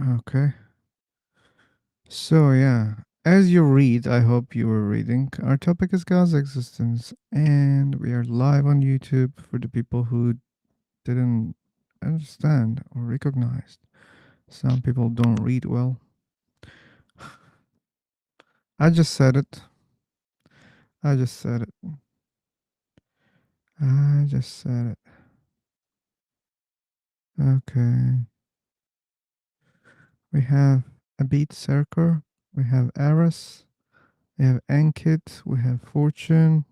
Okay. So, yeah, as you read, I hope you were reading, our topic is God's existence, and we are live on YouTube for the people who didn't understand or recognize. Some people don't read well. I just said it. I just said it. I just said it. Okay. We have a beat circle. We have Eris. We have Ankit. We have Fortune.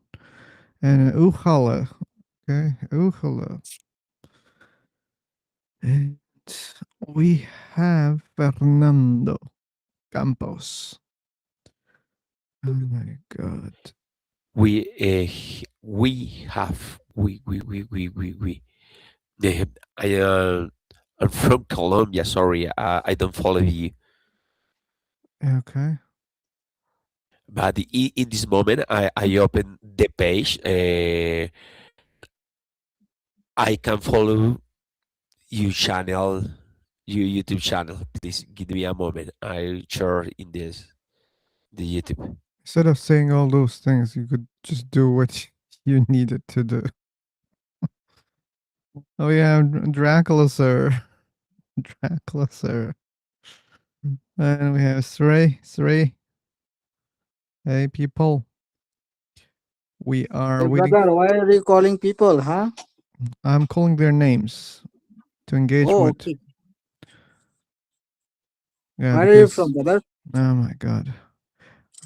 And Uchala. Okay. Uchala. And we have Fernando Campos. Oh my god. We have we. I'm from Colombia. Sorry, I don't follow you. Okay. But in this moment, I open the page. I can follow your channel, your YouTube channel. Please give me a moment. I'll share in the YouTube. Instead of saying all those things, you could just do what you needed to do. Oh yeah, Dracula sir. Dracula sir. And we have Sray. Hey people. We are Hey waiting. brother, why are you calling people, huh? I'm calling their names to engage Oh, with. okay. Yeah, Where are you from, because brother? oh my god.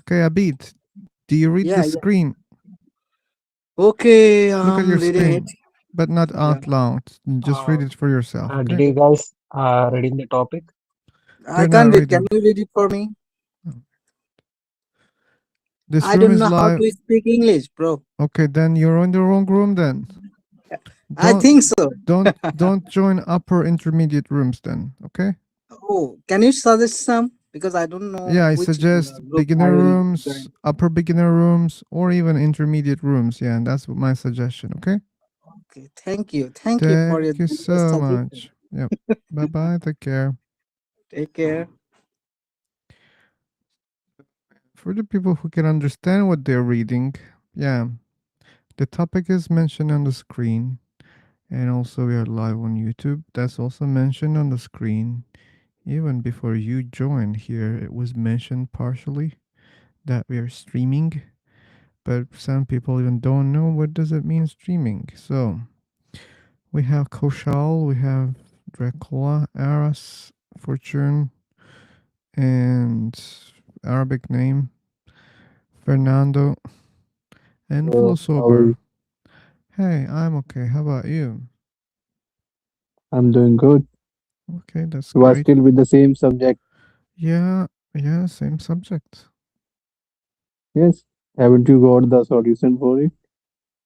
Okay, Abid, do you read the Yeah, yeah. screen? Okay, Look at I'm your reading it. screen, but not Yeah. out loud. Just read it for yourself, Did okay? you guys reading the topic? I They're not can't read. Can reading. you read it for me? This I room don't is know how live. to speak English, bro. Okay, then you're in the wrong room then. I Don't think so. don't join upper intermediate rooms then, okay? Oh, can you suggest some? Because I don't know Yeah, I which suggest group I beginner will rooms, join. upper beginner rooms, or even intermediate rooms. Yeah, and that's my suggestion, okay? Okay, thank you. Thank you for your Thank you generous so suggestion. much. Yep. Bye-bye. Take care. Take care. For the people who can understand what they're reading, yeah, the topic is mentioned on the screen. And also, we are live on YouTube. That's also mentioned on the screen. Even before you joined here, it was mentioned partially that we are streaming. But some people even don't know what does it mean streaming. So we have Koshal, we have Dracula, Aras, Fortune, and Arabic name Fernando, and How are Philosopher. you? Hey, I'm okay. How about you? I'm doing good. Okay, that's You are great. still with the same subject. Yeah, yeah, same subject. Yes. Haven't you got the solution for it?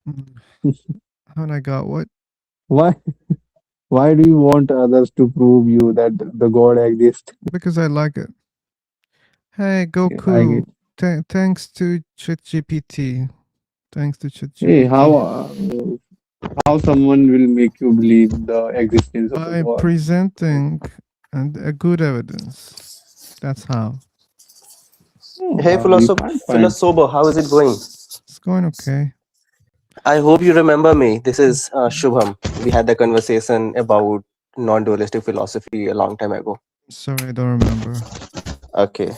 Mm, and I got what? Why? Why do you want others to prove you that the God exists? Because I like it. Hey, You like Goku. it. Thanks to ChatGPT. Thanks to Hey, ChatGPT. how someone will make you believe the existence of the By God? presenting and a good evidence. That's how. Oh, Hey, you can't find. Philosopher, how is it going? It's going okay. I hope you remember me. This is Shubham. We had the conversation about non-dualistic philosophy a long time ago. Sorry, I don't remember. Okay,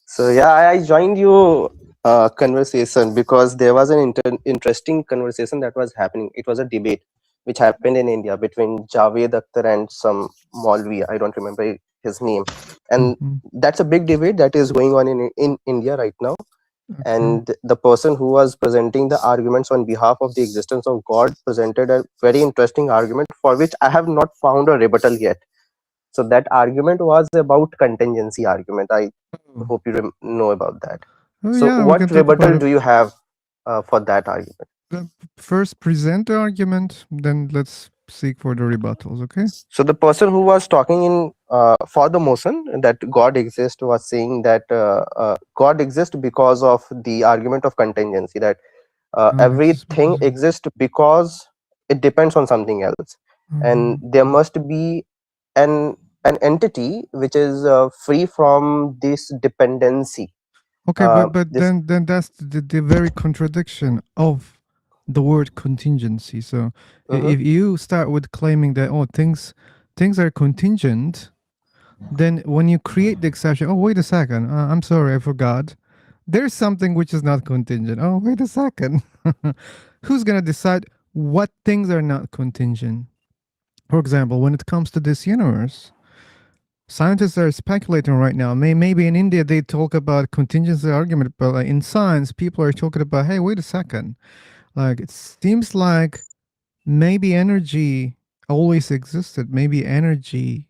so yeah, I joined you conversation because there was an interesting conversation that was happening. It was a debate which happened in India between Javed Akhtar and some Maulvi. I don't remember his name, and Mm-hmm. that's a big debate that is going on in India right now. Okay. And the person who was presenting the arguments on behalf of the existence of God presented a very interesting argument for which I have not found a rebuttal yet. So that argument was about contingency argument. I Oh, hope you know about that. oh So yeah, we what can talk about rebuttal it. do you have for that argument? First, present the argument, then let's seek for the rebuttals, okay? So the person who was talking in for the motion that God exists was saying that God exists because of the argument of contingency, that God exists because everything exists because it depends on something else, uh and there must be an an entity which is free from this dependency. Okay, but This. then that's the very contradiction of the word contingency. So Mhm. if you start with claiming that things are contingent, then when you create the exception, oh wait a second, I'm sorry, I forgot. There's something which is not contingent. Oh wait a second, who's gonna decide what things are not contingent? For example, when it comes to this universe, scientists are speculating right now. Maybe in India they talk about contingency argument, but like in science, people are talking about, hey, wait a second. Like it seems like maybe energy always existed. Maybe energy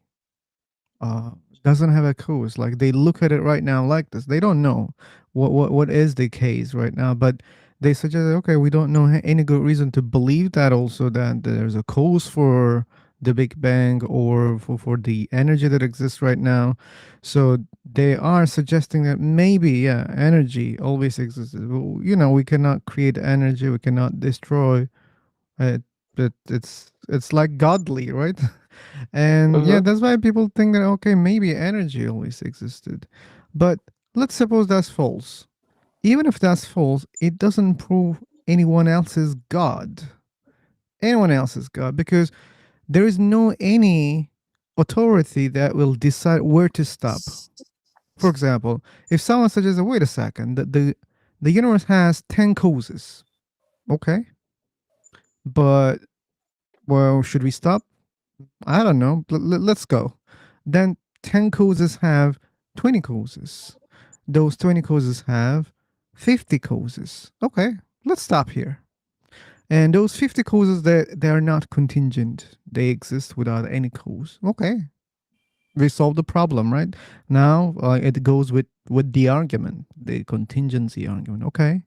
uh, doesn't have a cause. Like they look at it right now like this. They don't know what is the case right now, but they suggest, okay, we don't know any good reason to believe that also that there's a cause for the Big Bang or for the energy that exists right now. So they are suggesting that maybe, yeah, energy always existed. Well, you know, we cannot create energy, we cannot destroy it, but it's like godly, right? And yeah, Mhm. that's why people think that, okay, maybe energy always existed. But let's suppose that's false. Even if that's false, it doesn't prove anyone else's God. Anyone else's God, because there is no any authority that will decide where to stop. For example, if someone suggests, wait a second, the universe has 10 causes, okay, but well, should we stop? I don't know. Let's go. Then 10 causes have 20 causes. Those 20 causes have 50 causes. Okay, let's stop here. And those 50 causes, they are not contingent. They exist without any cause. Okay, we solved the problem, right? Now it goes with the argument, the contingency argument. Okay,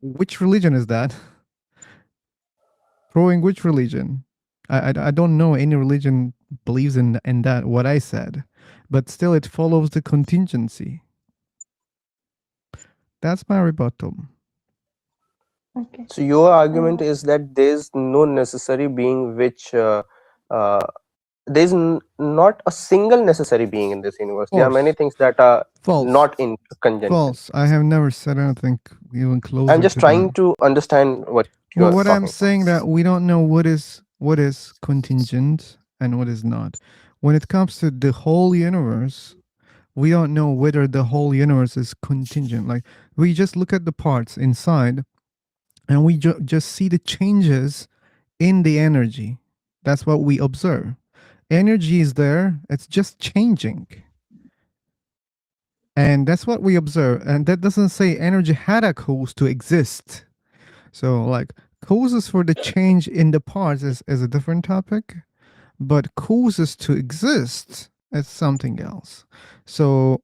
which religion is that? Throwing which religion? I don't know any religion believes in that what I said, but still it follows the contingency. That's my rebuttal. Okay. So your argument is that there is no necessary being which uh, there is not a single necessary being in this universe. There are many False. things that are False. not in conjunction. False. I have never said anything even I'm closer just to that. trying to understand what Well, you're what I'm talking about. saying that we don't know what is contingent and what is not. When it comes to the whole universe, we don't know whether the whole universe is contingent. Like we just look at the parts inside and we just see the changes in the energy. That's what we observe. Energy is there, it's just changing. And that's what we observe. And that doesn't say energy had a cause to exist. So, like, causes for the change in the parts is a different topic, but causes to exist is something else. So,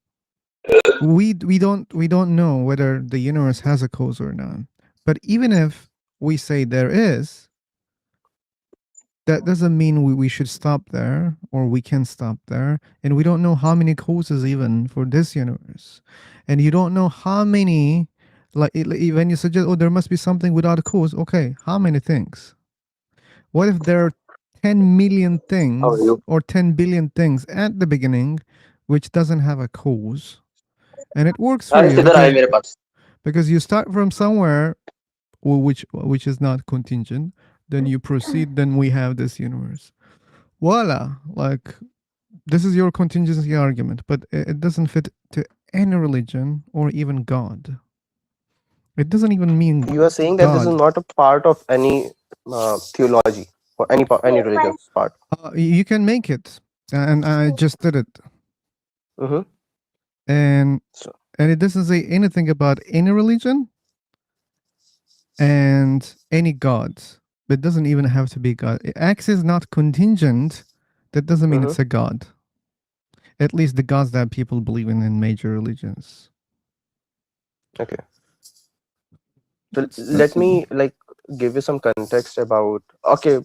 we don't know whether the universe has a cause or not. But even if we say there is, that doesn't mean we should stop there or we can stop there. And we don't know how many causes even for this universe. And you don't know how many, like when you suggest, oh, there must be something without a cause. Okay, how many things? What if there are 10 million How are things you? or 10 billion things at the beginning which doesn't have a cause? And it works for यार you किधर आए मेरे पास because you start from somewhere which is not contingent, then you proceed, then we have this universe. Voila, like this is your contingency argument, but it doesn't fit to any religion or even God. It doesn't even mean You are saying that this is God. not a part of any theology or any religion's part. You can make it, and I just did it, Mm-hmm. and So, it doesn't say anything about any religion and any gods. It doesn't even have to be God. X is not contingent. That doesn't mean mm-hmm. it's a god. At least the gods that people believe in major religions. Okay. So That's let me like give you some context about. Okay,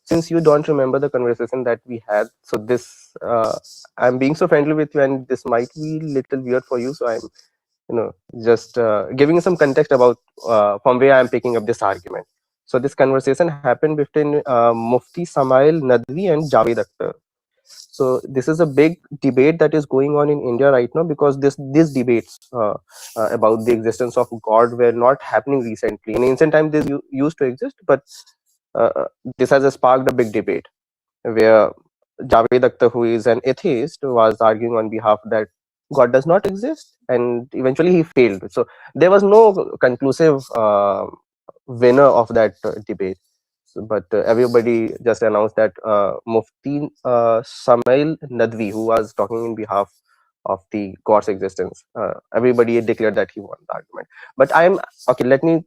since you don't remember the conversation that we had, so this I'm being so friendly with you, and this might be little weird for you. So I'm just giving you some context about from where I'm picking up this argument. So this conversation happened between Mufti Samail Nadwi and Javed Akhtar. So this is a big debate that is going on in India right now, because these debates about the existence of God were not happening recently. In ancient times, this used to exist, but uh, this has sparked a big debate where Javed Akhtar, who is an atheist, was arguing on behalf that God does not exist, and eventually he failed. So there was no conclusive winner of that debate. But everybody just announced that Mufti Samail Nadvi, who was talking in behalf of the God's existence, everybody declared that he won the argument. But I'm okay. Let me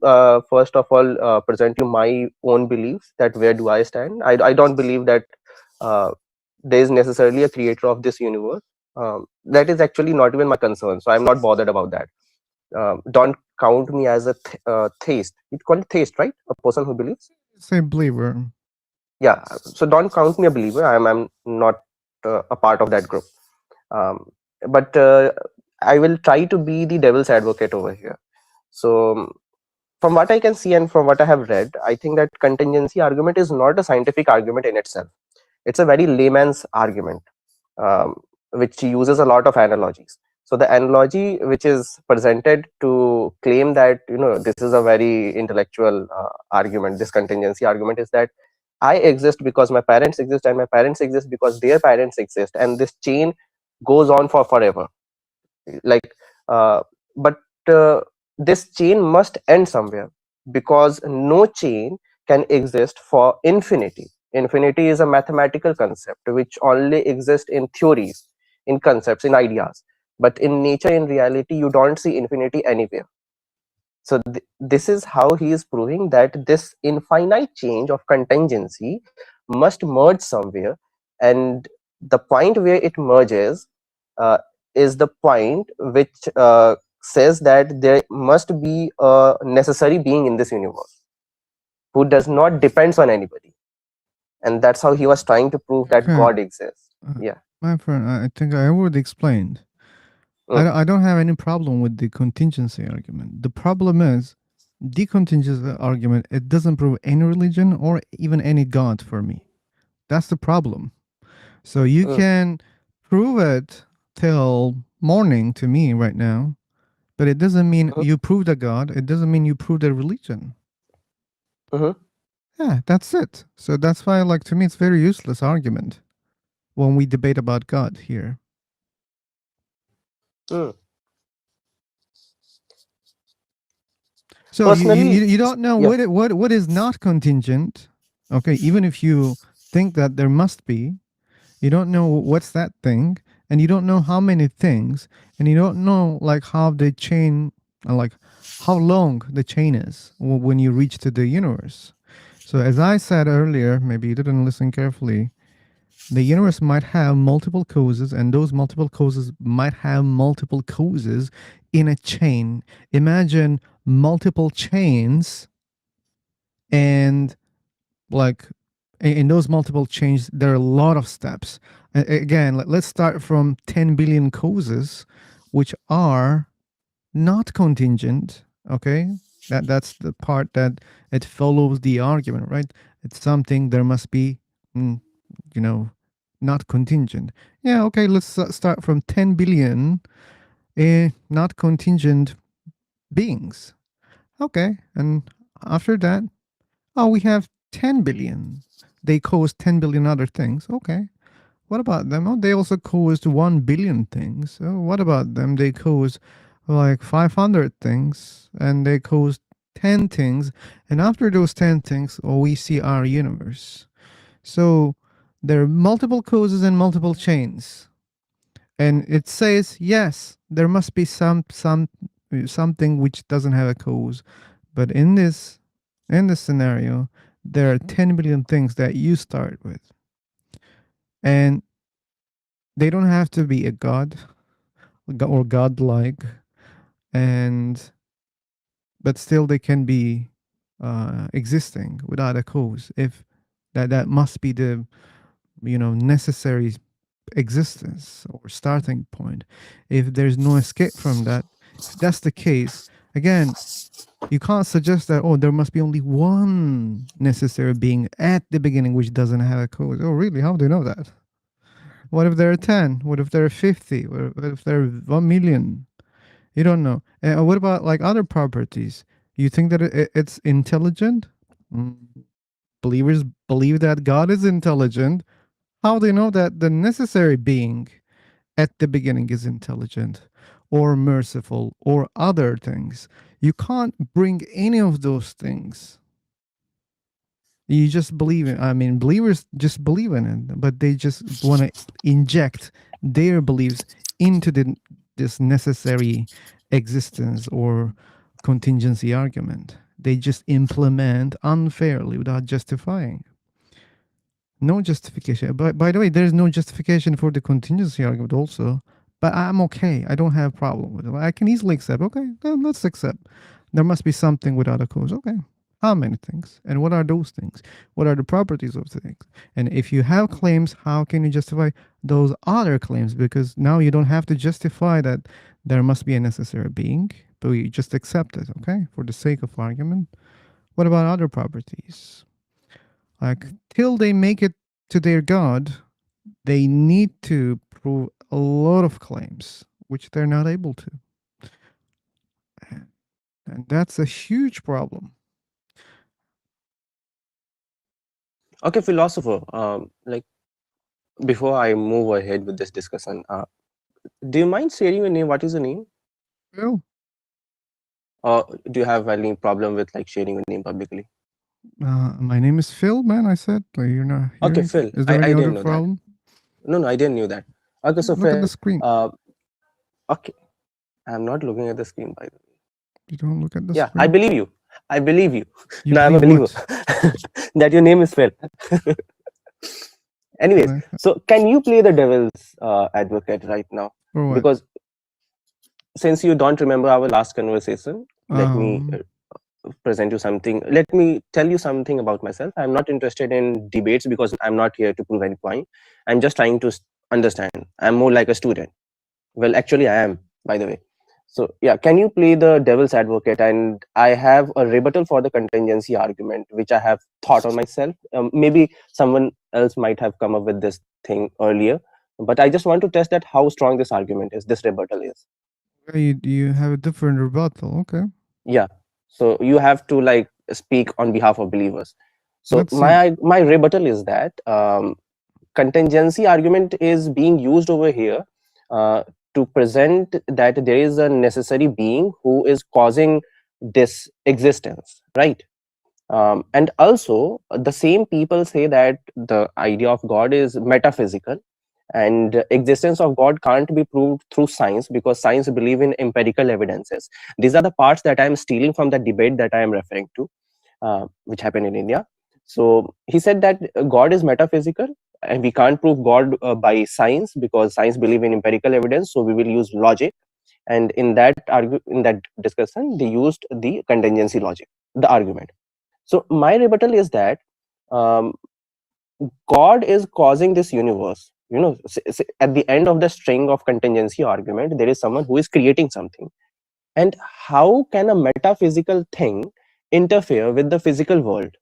first of all present you my own beliefs. That where do I stand? I don't believe that uh, there is necessarily a creator of this universe. That is actually not even my concern. So I'm not bothered about that. Don't count me as a theist. It's called theist, right? A person who believes. Say believer. Yeah. So don't count me a believer. I'm not a part of that group. But I will try to be the devil's advocate over here. So from what I can see and from what I have read, I think that contingency argument is not a scientific argument in itself. It's a very layman's argument, which uses a lot of analogies. So the analogy which is presented to claim that this is a very intellectual argument, this contingency argument, is that I exist because my parents exist, and my parents exist because their parents exist, and this chain goes on for forever. Like, but this chain must end somewhere, because no chain can exist for infinity. Infinity is a mathematical concept which only exists in theories, in concepts, in ideas. But in nature, in reality, you don't see infinity anywhere. So this is how he is proving that this infinite change of contingency must merge somewhere, and the point where it merges uh, is the point which says that there must be a necessary being in this universe who does not depends on anybody, and that's how he was trying to prove that Okay. God exists. Yeah. My friend, I think I already explained. I don't have any problem with the contingency argument. The problem is the contingency argument, it doesn't prove any religion or even any God for me. That's the problem. So you can prove it till morning to me right now, but it doesn't mean you proved a God. It doesn't mean you proved a religion. Yeah, that's it. So that's why, like, to me, it's very useless argument when we debate about God here. So Personally, you don't know yeah. what is not contingent. Okay, even if you think that there must be, you don't know what's that thing, and you don't know how many things, and you don't know like how the chain, like how long the chain is when you reach to the universe. So as I said earlier, maybe you didn't listen carefully, the universe might have multiple causes, and those multiple causes might have multiple causes in a chain. Imagine multiple chains, and like in those multiple chains, there are a lot of steps. Again, let's start from 10 billion causes, which are not contingent. Okay, that's the part that it follows the argument, right? It's something there must be, not contingent. Yeah, okay, let's start from 10 billion not contingent beings. Okay, and after that, we have 10 billion. They caused 10 billion other things. Okay, what about them? Oh, they also caused 1 billion things. Oh, what about them? They caused like 500 things, and they caused 10 things. And after those 10 things, we see our universe. So there are multiple causes and multiple chains. And it says, yes, there must be something which doesn't have a cause. But in this scenario, there are 10 billion things that you start with. And they don't have to be a god or godlike, but still they can be existing without a cause. If that must be the necessary existence or starting point. If there's no escape from that, if that's the case, again, you can't suggest that, there must be only one necessary being at the beginning which doesn't have a cause. Oh, really? How do you know that? What if there are 10? What if there are 50? What if there are 1 million? You don't know. What about like other properties? You think that it's intelligent? Mm, Believers believe that God is intelligent. How do they know that the necessary being at the beginning is intelligent or merciful or other things? You can't bring any of those things. You just believe in. I mean, believers just believe in it, but they just want to inject their beliefs into this necessary existence or contingency argument. They just implement unfairly without justifying. No justification. But by the way, there's no justification for the contingency argument also. But I'm okay. I don't have a problem with it. I can easily accept. Okay, then let's accept. There must be something without a cause. Okay. How many things? And what are those things? What are the properties of the things? And if you have claims, how can you justify those other claims? Because now you don't have to justify that there must be a necessary being, but you just accept it, okay, for the sake of argument. What about other properties? Like, till they make it to their God, they need to prove a lot of claims, which they're not able to. And that's a huge problem. Okay, philosopher. Like before I move ahead with this discussion, do you mind sharing your name? What is your name? Well, Or do you have any problem with like sharing your name publicly? my name is Phil, man. I said, you're not hearing Okay, it? Phil. Is there I any other didn't know that. problem? No, I didn't know that. Okay, so Look at Phil. the screen. Okay, I'm not looking at the screen by the way. You don't look at the Yeah, screen? I believe you. I believe you. You No, I'm a believe believer that your name is Phil. Anyways, what? so can you play the devil's advocate right now? For what? Because since you don't remember our last conversation, let me present you something. Let me tell you something about myself. I'm not interested in debates because I'm not here to prove any point. I'm just trying to understand. I'm more like a student. Well, actually, I am, by the way. So, yeah, can you play the devil's advocate? And I have a rebuttal for the contingency argument, which I have thought on myself. Maybe someone else might have come up with this thing earlier, but I just want to test that how strong this argument is, this rebuttal is. You have a different rebuttal. Okay. Yeah. So you have to like speak on behalf of believers. So Let's see. my rebuttal is that contingency argument is being used over here to present that there is a necessary being who is causing this existence, right? And also the same people say that the idea of God is metaphysical and existence of God can't be proved through science because science believe in empirical evidences. These are the parts that I am stealing from the debate that I am referring to, which happened in India. So he said that God is metaphysical and we can't prove God by science because science believe in empirical evidence. So we will use logic. And in that discussion, they used the contingency logic, the argument. So my rebuttal is that God is causing this universe. You know, at the end of the string of contingency argument, there is someone who is creating something. And how can a metaphysical thing interfere with the physical world?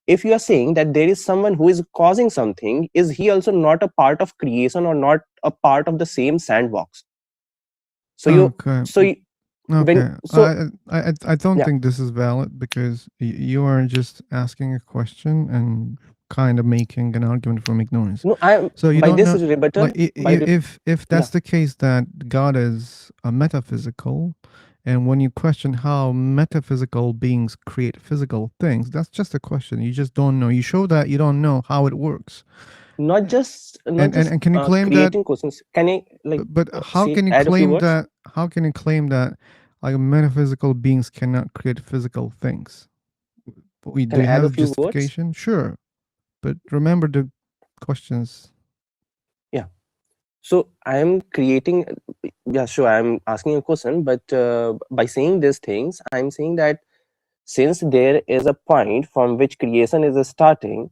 If you are saying that there is someone who is causing something, is he also not a part of creation or not a part of the same sandbox? So Okay. when I don't yeah. think this is valid because you are just asking a question and kind of making an argument from ignorance. No, I So you by don't this know, rebuttal, like if that's the case that God is a metaphysical, and when you question how metaphysical beings create physical things, that's just a question. You just don't know. You show that you don't know how it works. Not just And can you claim creating that? questions. Can I like But how can you add a few claim words? that? How can you claim that like metaphysical beings cannot create physical things? Do Can I you add a have few words? justification? Sure, but remember the questions. Yeah. So I am creating. Yeah, sure. I am asking a question, but by saying these things, I am saying that since there is a point from which creation is starting,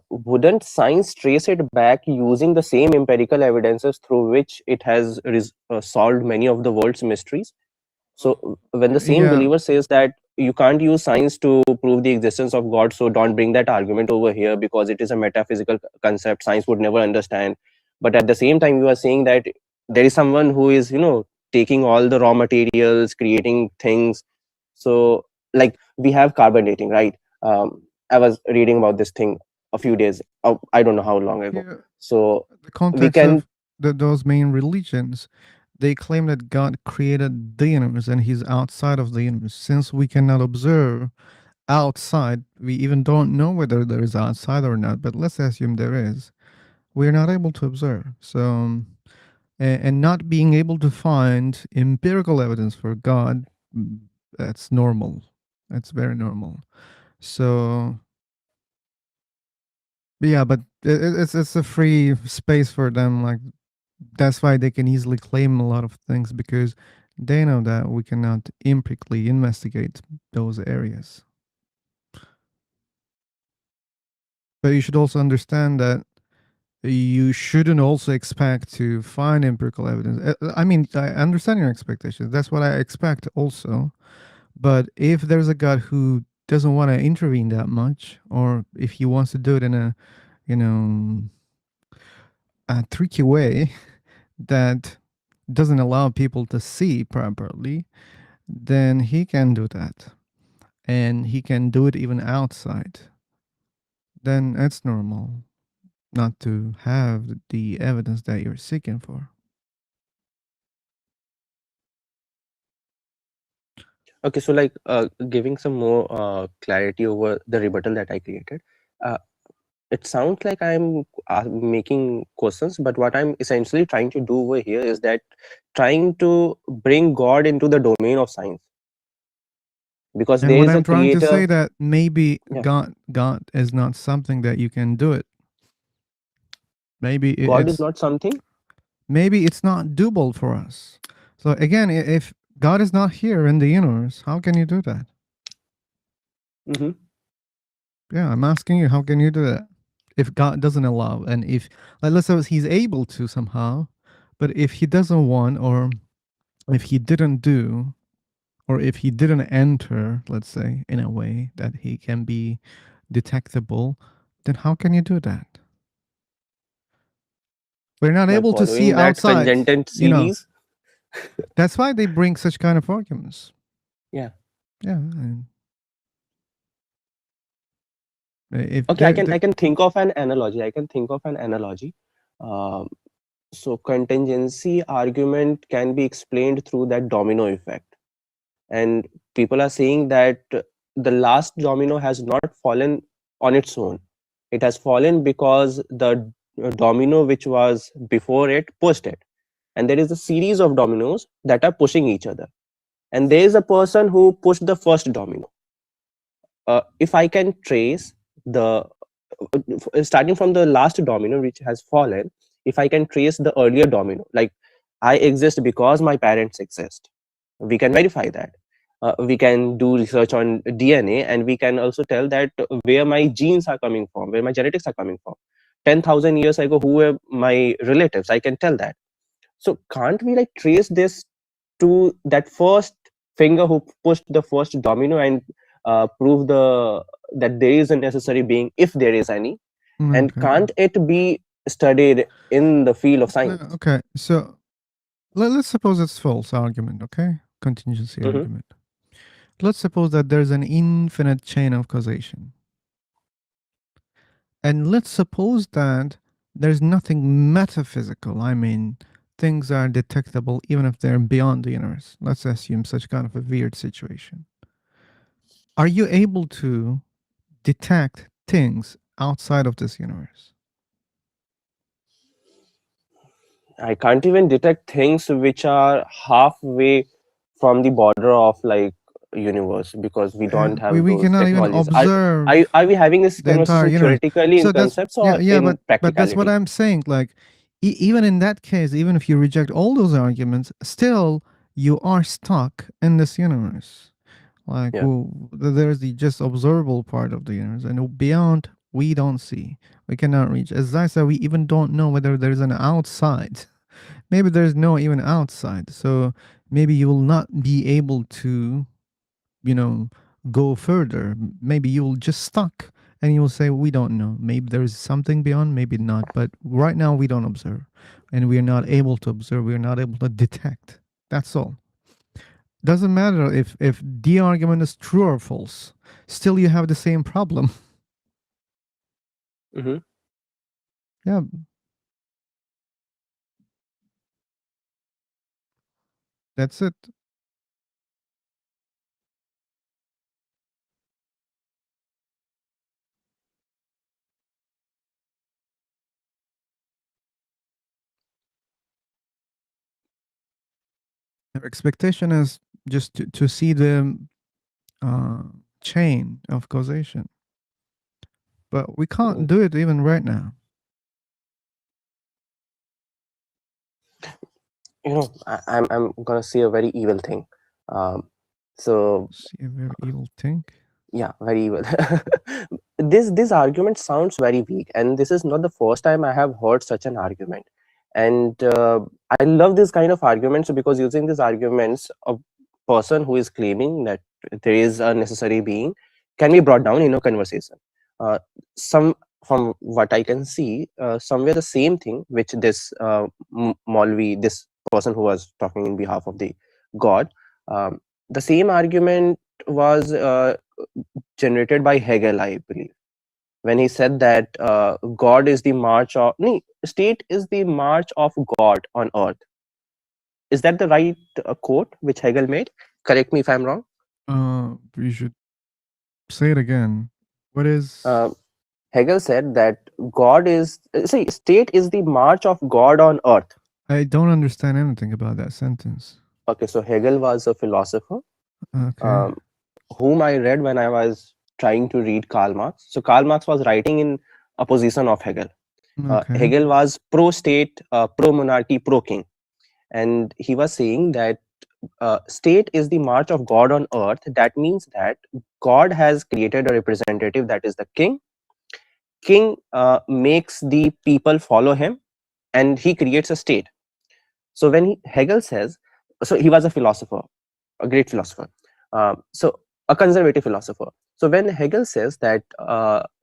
wouldn't science trace it back using the same empirical evidences through which it has solved many of the world's mysteries? So when the same Yeah. believer says that you can't use science to prove the existence of God, so don't bring that argument over here because it is a metaphysical concept. Science would never understand. But at the same time, you are saying that there is someone who is, taking all the raw materials, creating things. So, like, we have carbon dating, right? I was reading about this thing a few days, I don't know how long ago. Yeah, So the we context can of those main religions, they claim that God created the universe and he's outside of the universe. Since we cannot observe outside, we even don't know whether there is outside or not, but let's assume there is. We're not able to observe. So, and not being able to find empirical evidence for God, that's normal. That's very normal. So, yeah, but it's a free space for them. Like, that's why they can easily claim a lot of things because they know that we cannot empirically investigate those areas. But you should also understand that you shouldn't also expect to find empirical evidence. I mean, I understand your expectations. That's what I expect also. But if there's a God who doesn't want to intervene that much, or if he wants to do it in a, you know, a tricky way that doesn't allow people to see properly, then he can do that. And he can do it even outside. Then it's normal not to have the evidence that you're seeking for. Okay, so like giving some more clarity over the rebuttal that I created. Uh, it sounds like I'm making questions, but what I'm essentially trying to do over here is that trying to bring God into the domain of science, because And there what is a I'm trying to say creator. that maybe Yeah, God is not something that you can do it. Maybe God is not something. maybe it's not doable for us. So again, if God is not here in the universe, how can you do that? Mm-hmm. Yeah, I'm asking you, how can you do that? If God doesn't allow, and if, like, let's suppose he's able to somehow, but if he doesn't want, or if he didn't do, or if he didn't enter, let's say, in a way that he can be detectable, then how can you do that? We're not By able to see following that outside, conjunct you know. series. That's why they bring such kind of arguments. Yeah. Yeah. And if Okay, I can think of an analogy. Um, so contingency argument can be explained through that domino effect, and people are saying that the last domino has not fallen on its own. It has fallen because the domino which was before it pushed it, and there is a series of dominoes that are pushing each other, and there is a person who pushed the first domino. If I can trace the starting from the last domino which has fallen, if I can trace the earlier domino, like I exist because my parents exist, we can verify that. We can do research on DNA, and we can also tell that where my genes are coming from, where my genetics are coming from. 10,000 years ago, who were my relatives? I can tell that. So can't we like trace this to that first finger who pushed the first domino, and prove that there is a necessary being, if there is any? And okay. can't it be studied in the field of science? Okay. So let's suppose it's false argument, okay? Contingency Mm-hmm. argument. Let's suppose that there's an infinite chain of causation. And let's suppose that there's nothing metaphysical. I mean, things are detectable even if they're beyond the universe. Let's assume such kind of a weird situation. Are you able to detect things outside of this universe? I can't even detect things which are halfway from the border of like universe, because we don't have We those cannot even technologies. observe Are we having this the entire conversation universe. theoretically in So that's, concepts yeah, or yeah, in but that's what practicality? I'm saying. Like, even in that case, even if you reject all those arguments, still you are stuck in this universe. Like, Yeah. there's the just observable part of the universe, and beyond we don't see, we cannot reach. As I said, we even don't know whether there's an outside. Maybe there's no even outside. So maybe you will not be able to go further. Maybe you'll just stuck and you'll say, we don't know. Maybe there is something beyond, maybe not. But right now we don't observe. And we are not able to observe. We are not able to detect. That's all. Doesn't matter if the argument is true or false. Still you have the same problem. Mm-hmm. Yeah. That's it. Our expectation is just to see the chain of causation. But we can't do it even right now. I'm gonna say a very evil thing. So See a very evil thing. yeah, very evil. This argument sounds very weak, and this is not the first time I have heard such an argument. And I love this kind of arguments because using these arguments, a person who is claiming that there is a necessary being can be brought down in a conversation. Some From what I can see, somewhere the same thing which this Maulvi, this person who was talking in behalf of the God, the same argument was generated by Hegel, I believe, when he said that God is the march of no, state is the march of God on earth. Is that the right quote which Hegel made? Correct me if I'm wrong. You should say it again. What is? Hegel said that God is state is the march of God on earth. I don't understand anything about that sentence. Okay, so Hegel was a philosopher, Okay. whom I read when I was trying to read Karl Marx. So Karl Marx was writing in opposition of Hegel. Okay. Hegel was pro-state, pro-monarchy, pro-king, and he was saying that state is the march of God on earth. That means that God has created a representative, that is the king. King makes the people follow him, and he creates a state. So when Hegel says, so he was a philosopher, a great philosopher, so a conservative philosopher. So when Hegel says that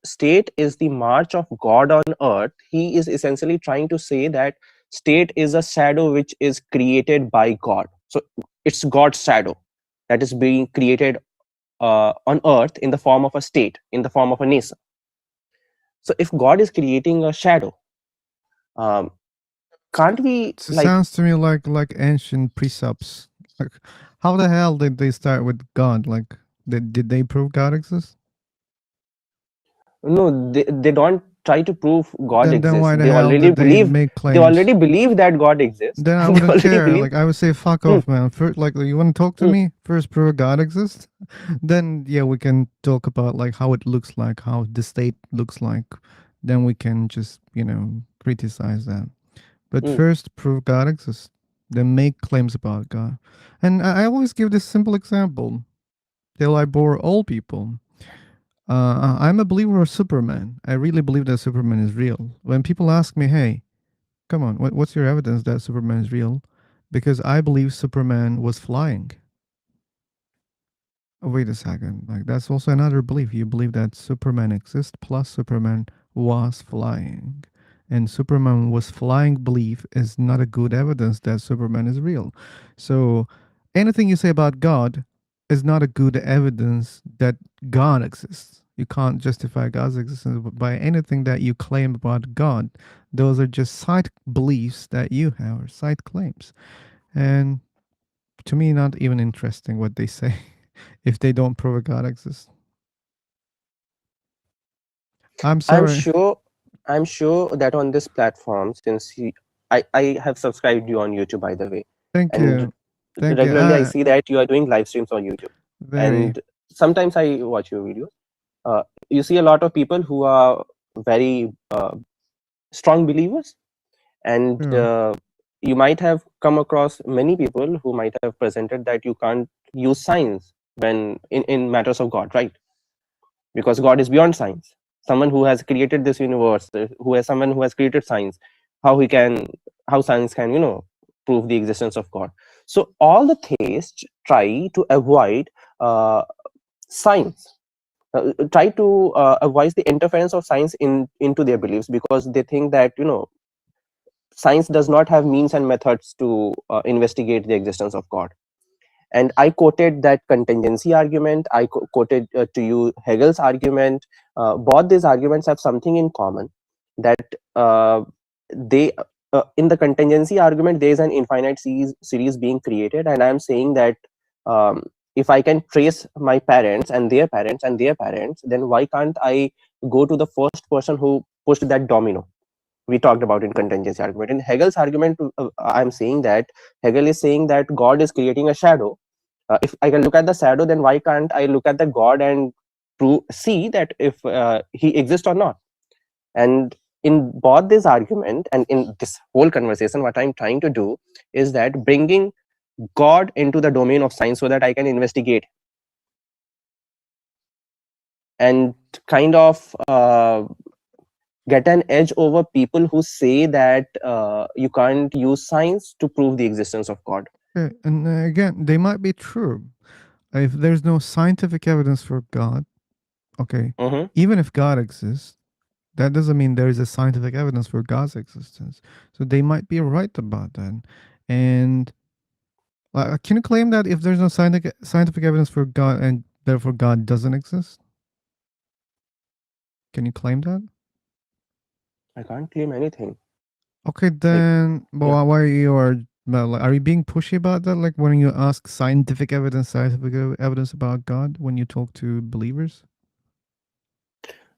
state is the march of God on earth, he is essentially trying to say that state is a shadow which is created by God. So it's God's shadow that is being created on earth in the form of a state, in the form of a nation. So if God is creating a shadow, can't we It sounds to me like ancient precepts. Like, how the hell did they start with God? Like, did they prove God exists? No, they don't try to prove God Then exists. why the They hell already did they believe. make They claims? already believe that God exists. Then I They wouldn't already care. believe. Like I would say, fuck off, man. First, like you want to talk to me? First, prove God exists. Then yeah, we can talk about like how it looks like, how the state looks like. Then we can just criticize that. But first, prove God exists. Then make claims about God. And I always give this simple example till I bore all people. I'm a believer of Superman. I really believe that Superman is real. When people ask me, hey, come on, what's your evidence that Superman is real? Because I believe Superman was flying. Oh, wait a second. Like, that's also another belief. You believe that Superman exists plus Superman was flying. And Superman was flying belief is not a good evidence that Superman is real. So anything you say about God is not a good evidence that God exists. You can't justify God's existence by anything that you claim about God. Those are just side beliefs that you have, or side claims. And to me, not even interesting what they say if they don't prove a God exists. I'm sorry. I'm sure that on this platform, since I have subscribed you on YouTube, by the way. Thank and you. Thank regularly I you. see that you are doing live streams on YouTube. Very. And sometimes I watch your videos. You see a lot of people who are very strong believers, and you might have come across many people who might have presented that you can't use science when in matters of God, right? Because God is beyond science. Someone who has created this universe, someone who has created science, how science can prove the existence of God. So all the theists try to avoid science, try to avoid the interference of science into their beliefs, because they think that science does not have means and methods to investigate the existence of God. And I quoted that contingency argument. I quoted to you Hegel's argument. Both these arguments have something in common, that they in the contingency argument there is an infinite series being created, and I am saying that if I can trace my parents and their parents and their parents, then why can't I go to the first person who pushed that domino we talked about in contingency argument? In Hegel's argument, I'm saying that Hegel is saying that God is creating a shadow. If I can look at the shadow, then why can't I look at the God and see that if he exists or not? And in both this argument and in this whole conversation, what I'm trying to do is that bringing God into the domain of science so that I can investigate and kind of get an edge over people who say that you can't use science to prove the existence of God. Okay, and again, they might be true. If there's no scientific evidence for God, okay, even if God exists, that doesn't mean there is a scientific evidence for God's existence. So they might be right about that. And can you claim that if there's no scientific evidence for God and therefore God doesn't exist? Can you claim that? I can't claim anything. Okay, then, but why you are you being pushy about that? Like when you ask scientific evidence about God when you talk to believers?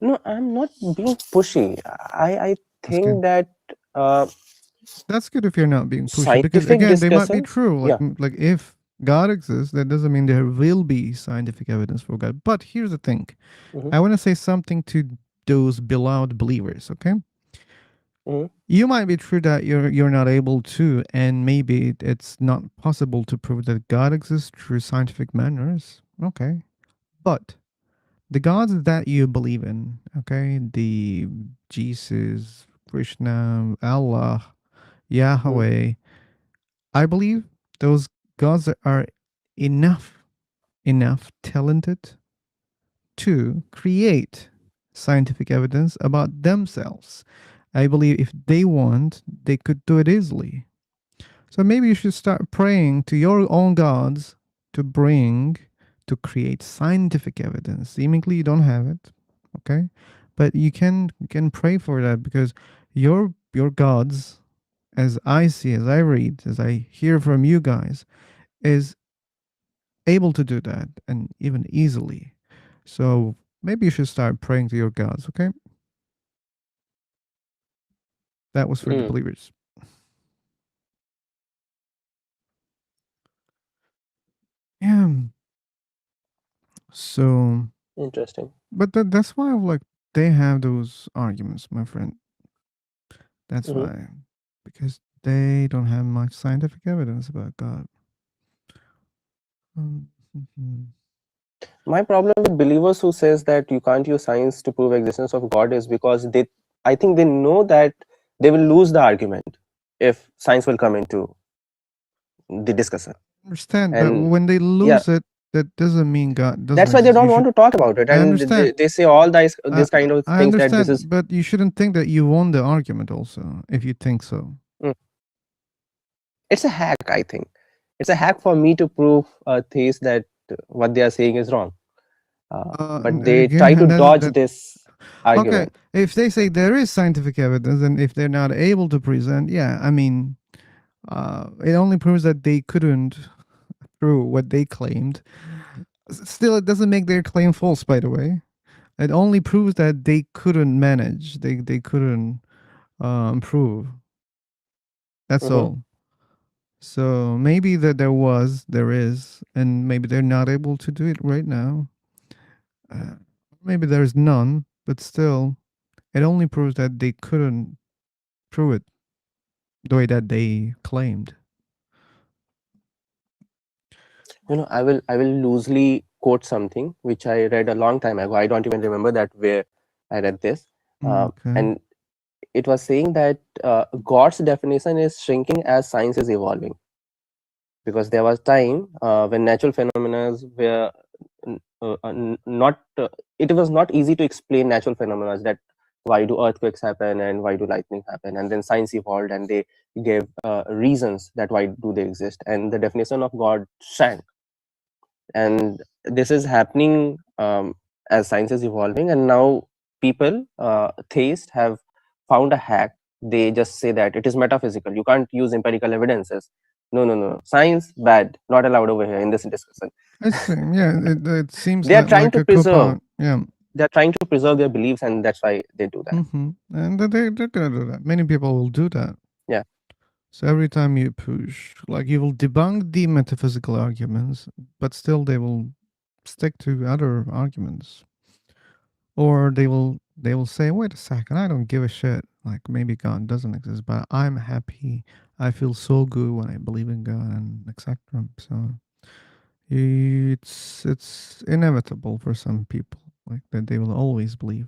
No, I'm not being pushy. I think that that's good if you're not being pushy, scientific because again, they might be discussion, true. Like if God exists, that doesn't mean there will be scientific evidence for God. But here's the thing. I want to say something to those beloved believers, okay? You might be true that you're not able to, and maybe it's not possible to prove that God exists through scientific manners. Okay. But the gods that you believe in, okay, the Jesus, Krishna, Allah, Yahweh, I believe those gods are enough talented to create scientific evidence about themselves. I believe if they want, they could do it easily. So maybe you should start praying to your own gods to create scientific evidence. Seemingly you don't have it, okay? But you can pray for that, because your gods, as I see, as I read, as I hear from you guys, is able to do that, and even easily. So maybe you should start praying to your gods, okay? That was for the believers. Yeah. So interesting. But that's why they have those arguments, my friend. That's why. Because they don't have much scientific evidence about God. My problem with believers who says that you can't use science to prove existence of God is because I think they know that they will lose the argument if science will come into the discussion. I understand, but when they lose it, that doesn't mean God doesn't. That's why they don't want to talk about it, and they say all this kind of I things understand, that this is. But you shouldn't think that you won the argument. Also, if you think so, it's a hack. I think it's a hack for me to prove theists that what they are saying is wrong. But they try to dodge this argument. Okay, if they say there is scientific evidence, and if they're not able to present, yeah, I mean, it only proves that they couldn't prove what they claimed. Still, it doesn't make their claim false, by the way. It only proves that they couldn't manage. They couldn't prove. That's all. So maybe that there is, and maybe they're not able to do it right now. Maybe there's none, but still, it only proves that they couldn't prove it the way that they claimed. I will loosely quote something which I read a long time ago. I don't even remember that where I read this, and it was saying that God's definition is shrinking as science is evolving, because there was time when natural phenomena were not it was not easy to explain natural phenomena, that why do earthquakes happen and why do lightning happen, and then science evolved and they gave reasons that why do they exist, and the definition of God shrank. And this is happening as science is evolving, and now people, theists, have found a hack. They just say that it is metaphysical, you can't use empirical evidences. No, science bad, not allowed over here in this discussion. Yeah, it seems They are trying like to a preserve, cop-out. Yeah. they're trying to preserve their beliefs, and that's why they do that. And they're gonna do that. Many people will do that. Yeah. So every time you push, like, you will debunk the metaphysical arguments, but still they will stick to other arguments. Or they will say, wait a second, I don't give a shit. Like, maybe God doesn't exist, but I'm happy. I feel so good when I believe in God, and etc. So it's inevitable for some people, like, that they will always believe.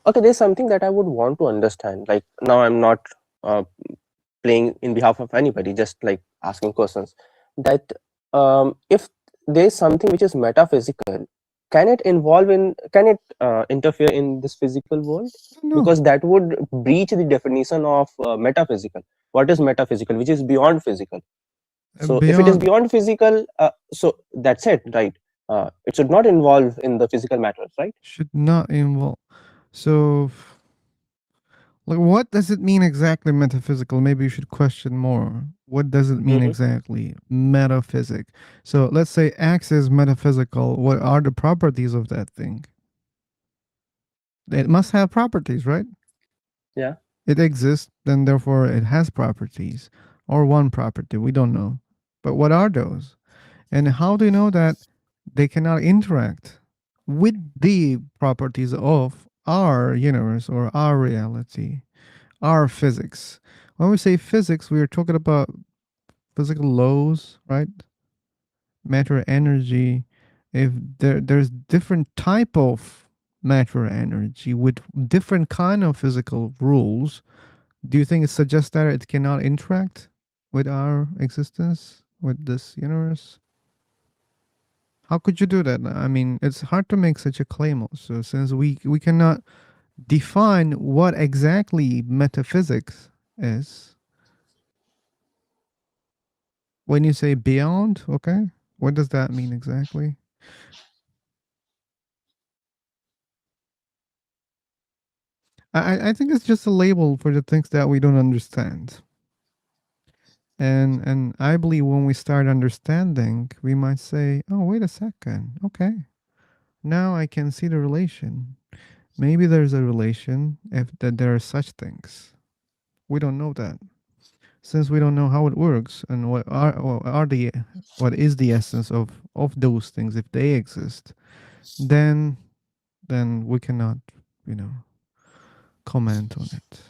Okay, there's something that I would want to understand. Like, now I'm not playing in behalf of anybody, just like asking questions. That if there's something which is metaphysical, can it interfere in this physical world? No. Because that would breach the definition of metaphysical. What is metaphysical? Which is beyond physical. So if it is beyond physical, so that's it, right? It should not involve in the physical matters, right? Should not involve. So, like, what does it mean exactly, metaphysical? Maybe you should question more. What does it mean exactly, metaphysic? So let's say X is metaphysical. What are the properties of that thing? It must have properties, right? Yeah. It exists, then therefore it has properties, or one property. We don't know. But what are those? And how do you know that they cannot interact with the properties of our universe or our reality, our physics? When we say physics, we are talking about physical laws, right? Matter, energy. If there's different type of matter, energy with different kind of physical rules, do you think it suggests that it cannot interact with our existence, with this universe? How could you do that? I mean, it's hard to make such a claim also, since we cannot define what exactly metaphysics is. When you say beyond, okay, what does that mean exactly? I think it's just a label for the things that we don't understand. And I believe when we start understanding, we might say, oh, wait a second, okay, now I can see the relation. Maybe there's a relation if that there are such things. We don't know that. Since we don't know how it works and what is the essence of those things, if they exist, then we cannot, comment on it.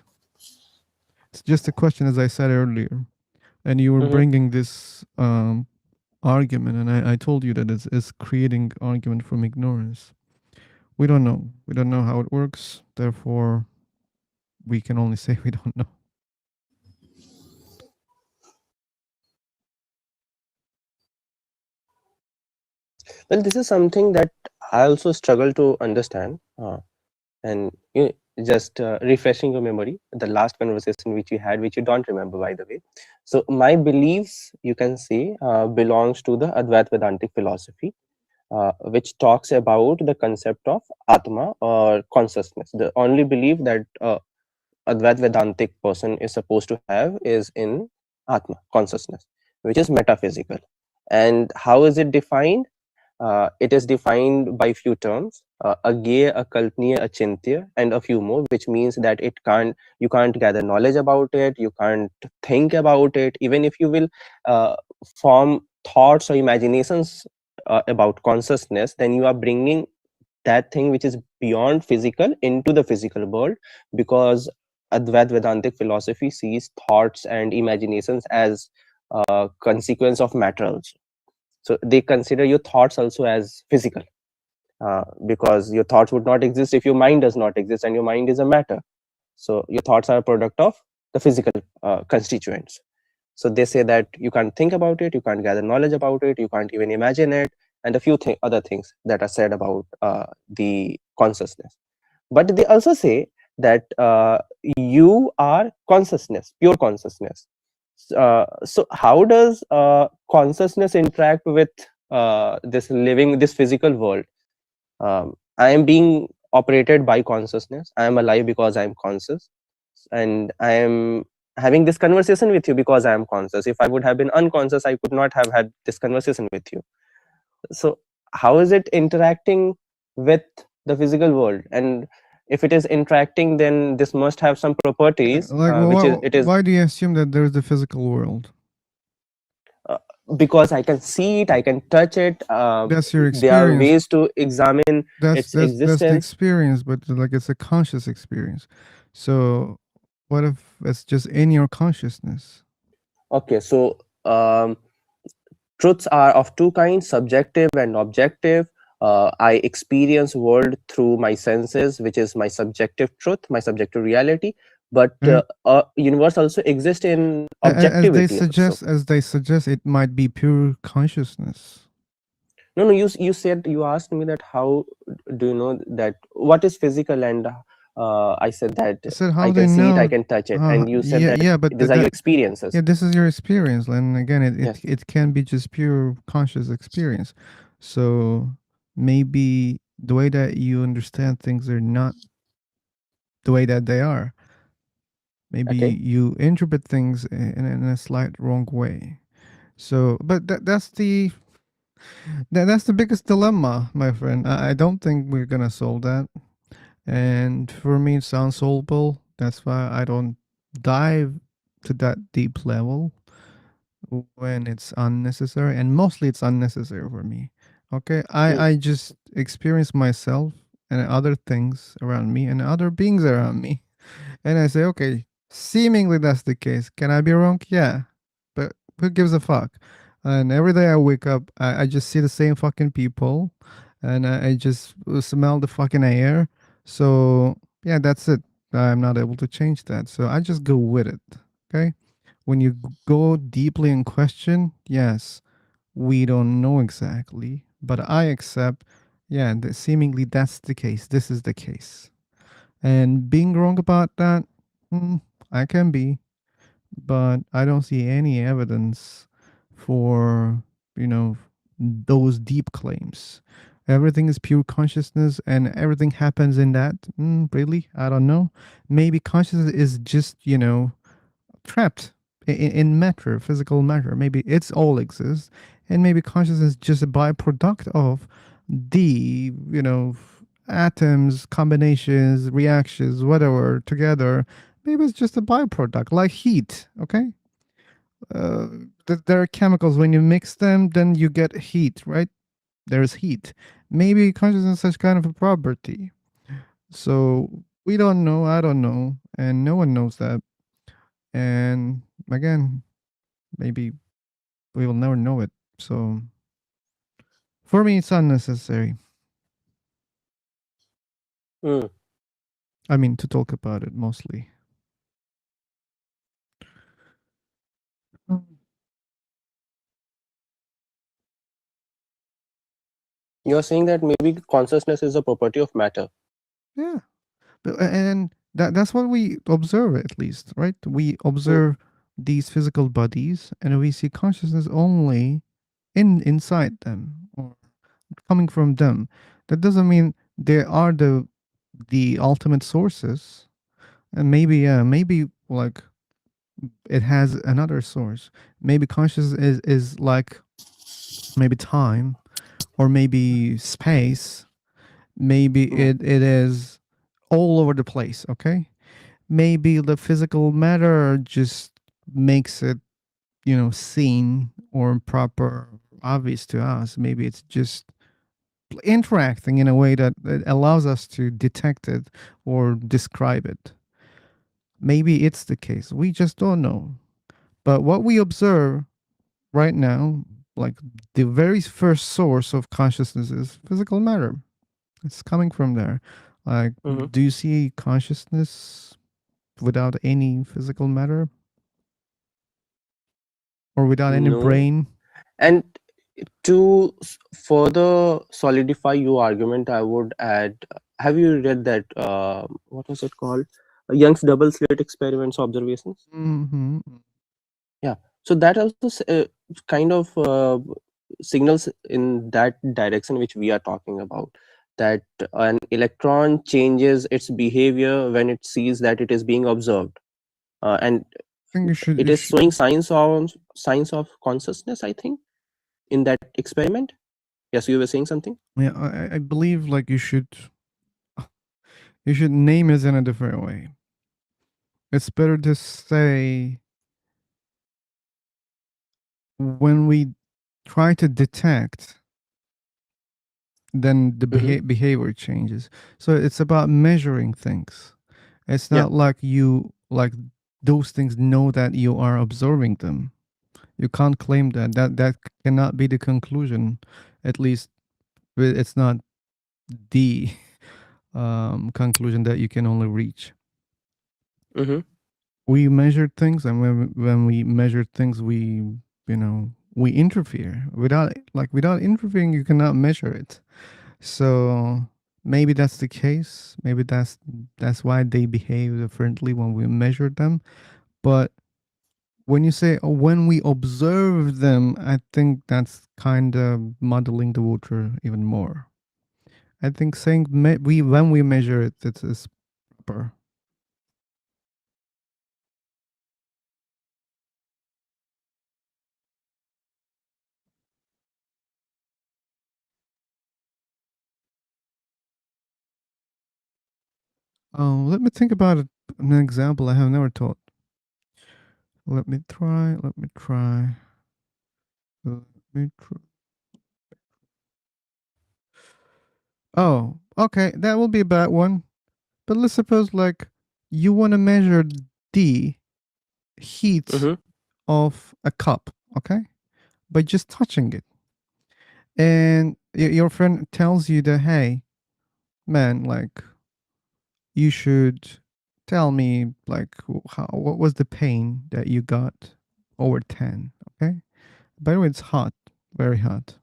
It's just a question, as I said earlier, and you were bringing this argument, and I told you that it's creating argument from ignorance. We don't know. We don't know how it works. Therefore, we can only say we don't know. Well, this is something that I also struggle to understand. And just refreshing your memory, the last conversation which we had, which you don't remember, by the way. So my beliefs, you can say, belongs to the Advaita Vedantic philosophy, which talks about the concept of Atma or consciousness. The only belief that Advaita Vedantic person is supposed to have is in Atma, consciousness, which is metaphysical. And how is it defined? It is defined by few terms, agya, akalpaniya, achintya, and a few more, which means that you can't gather knowledge about it, you can't think about it. Even if you will form thoughts or imaginations about consciousness, then you are bringing that thing which is beyond physical into the physical world, because Advaita Vedantic philosophy sees thoughts and imaginations as a consequence of matter also. So they consider your thoughts also as physical, because your thoughts would not exist if your mind does not exist, and your mind is a matter. So your thoughts are a product of the physical constituents. So they say that you can't think about it, you can't gather knowledge about it, you can't even imagine it, and a few other things that are said about the consciousness. But they also say that you are consciousness, pure consciousness. So how does consciousness interact with this physical world? I am being operated by consciousness. I am alive because I am conscious, and I am having this conversation with you because I am conscious. If I would have been unconscious, I could not have had this conversation with you. So how is it interacting with the physical world? And if it is interacting, then this must have some properties, Like, why do you assume that there's the physical world? Because I can see it, I can touch it. That's your There are experience. ways to examine its That's the existence. experience, but like it's a conscious experience. So what if it's just in your consciousness? Okay, so truths are of two kinds, subjective and objective. I experience world through my senses, which is my subjective truth, my subjective reality. But universe also exists in objectivity. As they suggest, it might be pure consciousness. No, you said, you asked me that how do you know that what is physical, and I said that I can see it, I can touch it, and you said that but these are your experiences. Yeah, this is your experience, and again, it can be just pure conscious experience. So maybe the way that you understand things are not the way that they are. Maybe you interpret things in a slight wrong way. So, but that's the biggest dilemma, my friend. I don't think we're gonna solve that. And for me, it's unsolvable. That's why I don't dive to that deep level when it's unnecessary. And mostly it's unnecessary for me. Okay. I just experience myself and other things around me and other beings around me. And I say, okay, seemingly that's the case. Can I be wrong? Yeah. But who gives a fuck? And every day I wake up, I just see the same fucking people and I just smell the fucking air. So, yeah, that's it. I'm not able to change that. So I just go with it. Okay. When you go deeply in question, yes, we don't know exactly, but I accept, yeah, that seemingly that's the case. This is the case. And being wrong about that, I can be, but I don't see any evidence for, those deep claims. Everything is pure consciousness and everything happens in that. Really? I don't know. Maybe consciousness is just, trapped in matter, physical matter. Maybe it's all exists. And maybe consciousness is just a byproduct of the, atoms, combinations, reactions, whatever, together. Maybe it's just a byproduct, like heat, okay? There are chemicals, when you mix them, then you get heat, right? There's heat. Maybe consciousness has such kind of a property. So we don't know, I don't know, and no one knows that. And again, maybe we will never know it. So for me, it's unnecessary. I mean, to talk about it mostly. You're saying that maybe consciousness is a property of matter. Yeah. And that's what we observe, at least, right? We observe these physical bodies and we see consciousness only inside them or coming from them. That doesn't mean they are the ultimate sources. And maybe like it has another source. Maybe consciousness is like maybe time or maybe space. Maybe it is all over the place, okay? Maybe the physical matter just makes it, seen or proper obvious to us. Maybe it's just interacting in a way that allows us to detect it or describe it. Maybe it's the case. We just don't know. But what we observe right now, like the very first source of consciousness is physical matter. It's coming from there. Like, do you see consciousness without any physical matter? Or without any brain? And To further solidify your argument, I would add, have you read that, what was it called? Young's double slit experiments observations? Mm-hmm. Yeah. So that also kind of signals in that direction which we are talking about, that an electron changes its behavior when it sees that it is being observed. And I think it is showing signs of consciousness, I think, in that experiment. Yes, you were saying something? yeah, I believe like you should name it in a different way. It's better to say when we try to detect, then the behavior changes. So it's about measuring things. It's Yeah. not like you like those things know that you are observing them. You can't claim that. That cannot be the conclusion. At least it's not the conclusion that you can only reach. Mm-hmm. We measure things, and when we measure things, we interfere. Without interfering, you cannot measure it. So maybe that's the case. Maybe that's why they behave differently when we measure them. But when you say, oh, when we observe them, I think that's kind of muddling the water even more. I think saying we when we measure it, it is proper. Let me think about it, an example I have never taught. Let me try. Let me try. Let me try. Oh, okay. That will be a bad one. But let's suppose like you want to measure the heat Mm-hmm. of a cup, okay? By just touching it. And your friend tells you that, hey, man, like you should tell me like what was the pain that you got over 10, okay? By the way, it's hot, very hot.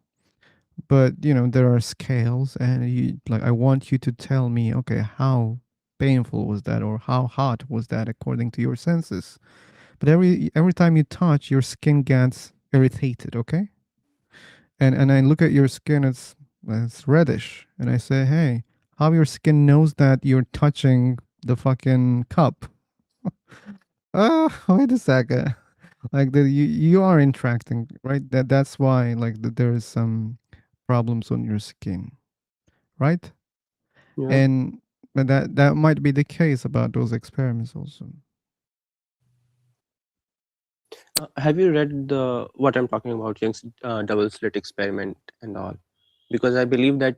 But there are scales, and you like I want you to tell me, okay, how painful was that, or how hot was that according to your senses. But every time you touch, your skin gets irritated, okay? And I look at your skin, it's reddish, and I say, hey, how your skin knows that you're touching the fucking cup? Oh, wait a second. Like you are interacting, right? That's why like there is some problems on your skin, right? Yeah. And but that might be the case about those experiments also. Have you read what I'm talking about, Young's double slit experiment and all? Because I believe that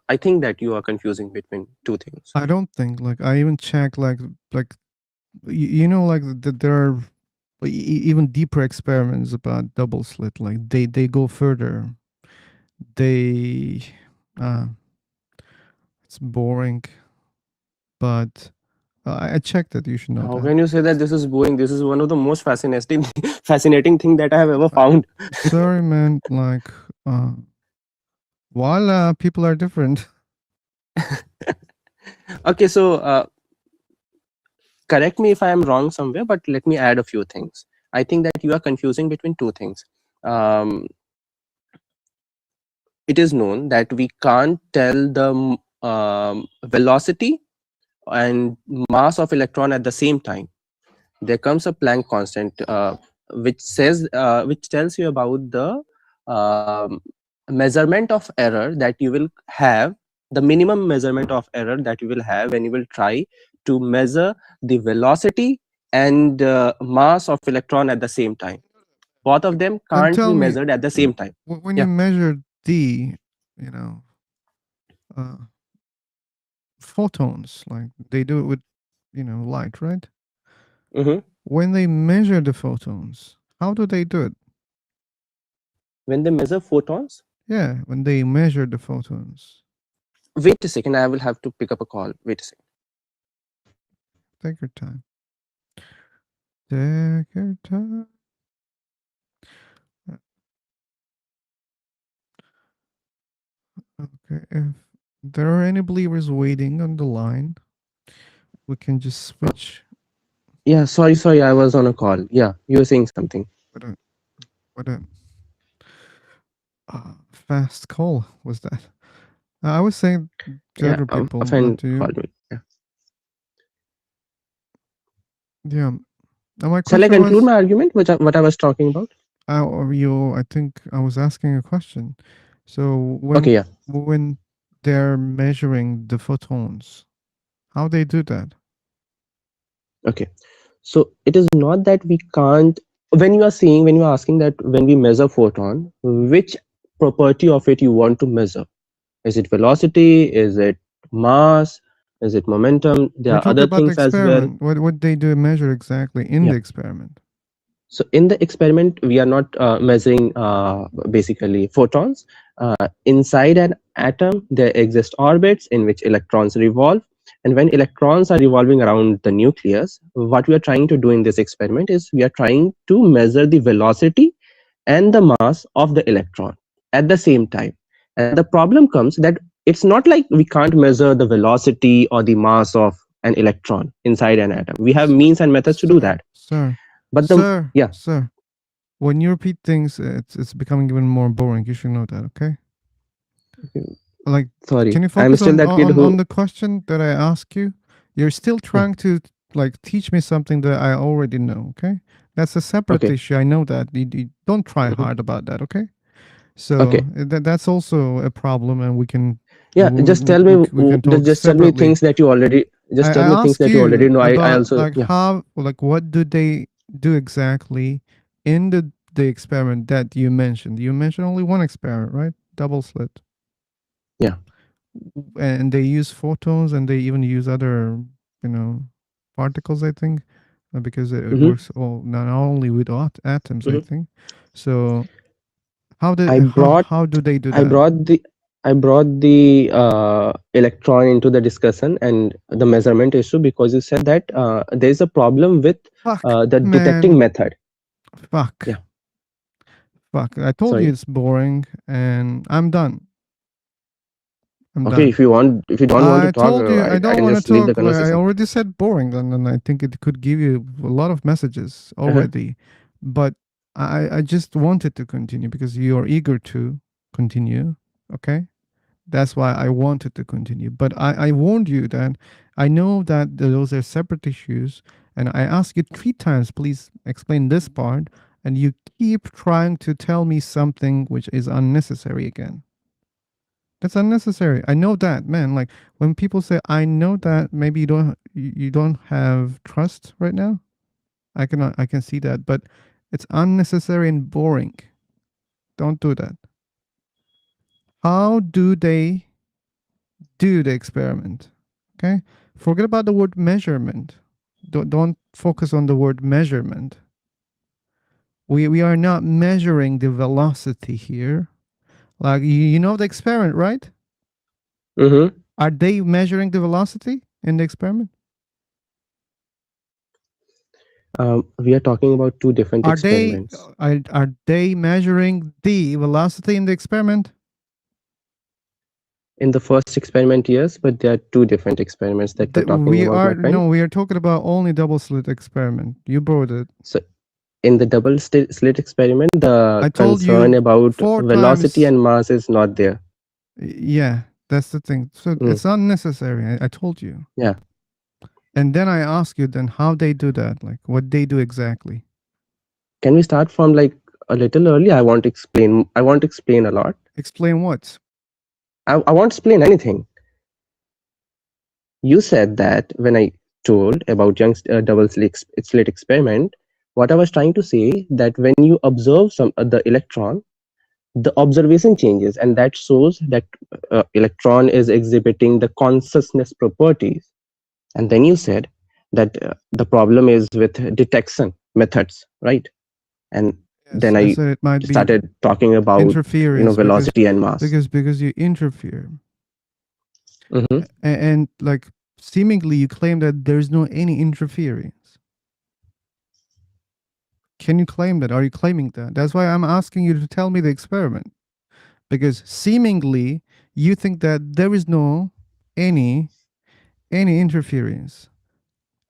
I think that you are confusing between two things. I don't think like I even check like like there are even deeper experiments about double slit. Like they go further. They it's boring, but I checked it. You should know How that. can you say that this is boring? This is one of the most fascinating thing that I have ever I- found. Sorry, man. Like, voila, people are different. Okay, so correct me if I am wrong somewhere, but let me add a few things. I think that you are confusing between two things. Um, it is known that we can't tell the velocity and mass of electron at the same time. There comes a Planck constant, which tells you about the measurement of error that you will have, the minimum measurement of error that you will have when you will try to measure the velocity and mass of electron at the same time. Both of them Then can't be tell me, measured at the same time. when you Yeah. measure the, you know, uh, photons, like they do it with, light, right? Hmm. When they measure the photons, how do they do it? When they measure photons, Yeah, when they measure the photons. wait a second, I will have to pick up a call. Wait a second. Take your time. Take your time. Okay, if there are any believers waiting on the line, we can just switch. Yeah, sorry, I was on a call. Yeah, you were saying something. What a fast call was that? I was saying to Yeah, other a people, not friend to you. called me. Yeah. Yeah. Now my Shall I question conclude was, my argument, what I was talking about? I think I was asking a question. So Okay, yeah. when they're measuring the photons, how they do that? Okay. So it is not that we can't, when you are asking that when we measure photon, which property of it you want to measure? Is it velocity? Is it mass? Is it momentum? There We're are talking other about the things as well. experiment. What they do measure exactly in Yeah. the experiment? So in the experiment, we are not measuring basically photons. Inside an atom, there exist orbits in which electrons revolve. And when electrons are revolving around the nucleus, what we are trying to do in this experiment is we are trying to measure the velocity and the mass of the electron at the same time. And the problem comes that it's not like we can't measure the velocity or the mass of an electron inside an atom. We have means and methods to do that. Sir, But sir, when you repeat things, it's becoming even more boring. You should know that, okay? Like, sorry, can you I'm focus still that kid on who. the question that I ask you? You're still trying to like teach me something that I already know, okay? That's a separate Okay. issue. I know that. You don't try Mhm. hard about that, okay? So Okay. that's also a problem, and we can Yeah, just tell me. we can talk Just tell me separately. things that you already. Just I tell me things ask that you already you know. I about also. like Yeah. how, like, what do they do exactly in the experiment that you mentioned? You mentioned only one experiment, right? Double slit. Yeah. And they use photons, and they even use other, particles, I think, because it Mm-hmm. works all not only with atoms, I Mm-hmm. think. So I brought. how do they do I that? brought the. I brought the electron into the discussion and the measurement issue because you said that there is a problem with Fuck, the detecting man. method. Fuck. Yeah. Fuck. I told you Sorry. it's boring, and I'm done. I'm Okay, done. if you don't want to I talk, told you I I don't can want to just leave the talk. Like, I conversation. already said boring, and I think it could give you a lot of messages Uh-huh. already. But I just wanted to continue because you are eager to continue. Okay, that's why I wanted to continue. But I warned you that I know that those are separate issues, and I asked you 3 times, please explain this part, and you keep trying to tell me something which is unnecessary again. That's unnecessary. I know that, man. Like when people say, "I know that," maybe you don't have trust right now. I can see that, but it's unnecessary and boring. Don't do that. How do they do the experiment? Okay, forget about the word measurement. Don't focus on the word measurement. We are not measuring the velocity here. Like you know the experiment, right? Mm-hmm. Are they measuring the velocity in the experiment? We are talking about two different Are they experiments. are they measuring the velocity in the experiment? In the first experiment, yes, but there are two different experiments that we're talking We about, my are friend. no, we are talking about only double slit experiment. You brought it. So in the double slit experiment, the I told concern you about 4 velocity times. and mass is not there. Yeah, that's the thing. So it's unnecessary. I told you. Yeah. And then I ask you then how they do that, like what they do exactly. Can we start from like a little early? I want to explain a lot. Explain what? I won't explain anything. You said that when I told about Young's double slit experiment, what I was trying to say that when you observe the electron, the observation changes, and that shows that electron is exhibiting the consciousness properties. And then you said that the problem is with detection methods, right? And Yes, then I I said it might be started talking about interference velocity and mass. because you interfere. Mm-hmm. And like seemingly you claim that there's no any interference. Can you claim that? Are you claiming that? That's why I'm asking you to tell me the experiment. Because seemingly you think that there is no any interference,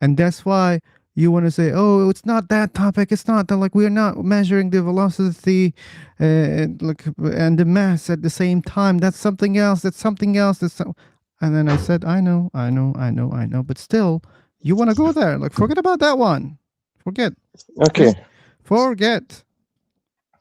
and that's why you want to say, oh, it's not that topic, it's not that, like, we're not measuring the velocity like and the mass at the same time, that's something else, that's something else, and then I said, I know, but still you want to go there, like, forget about that one, forget. Okay. Forget.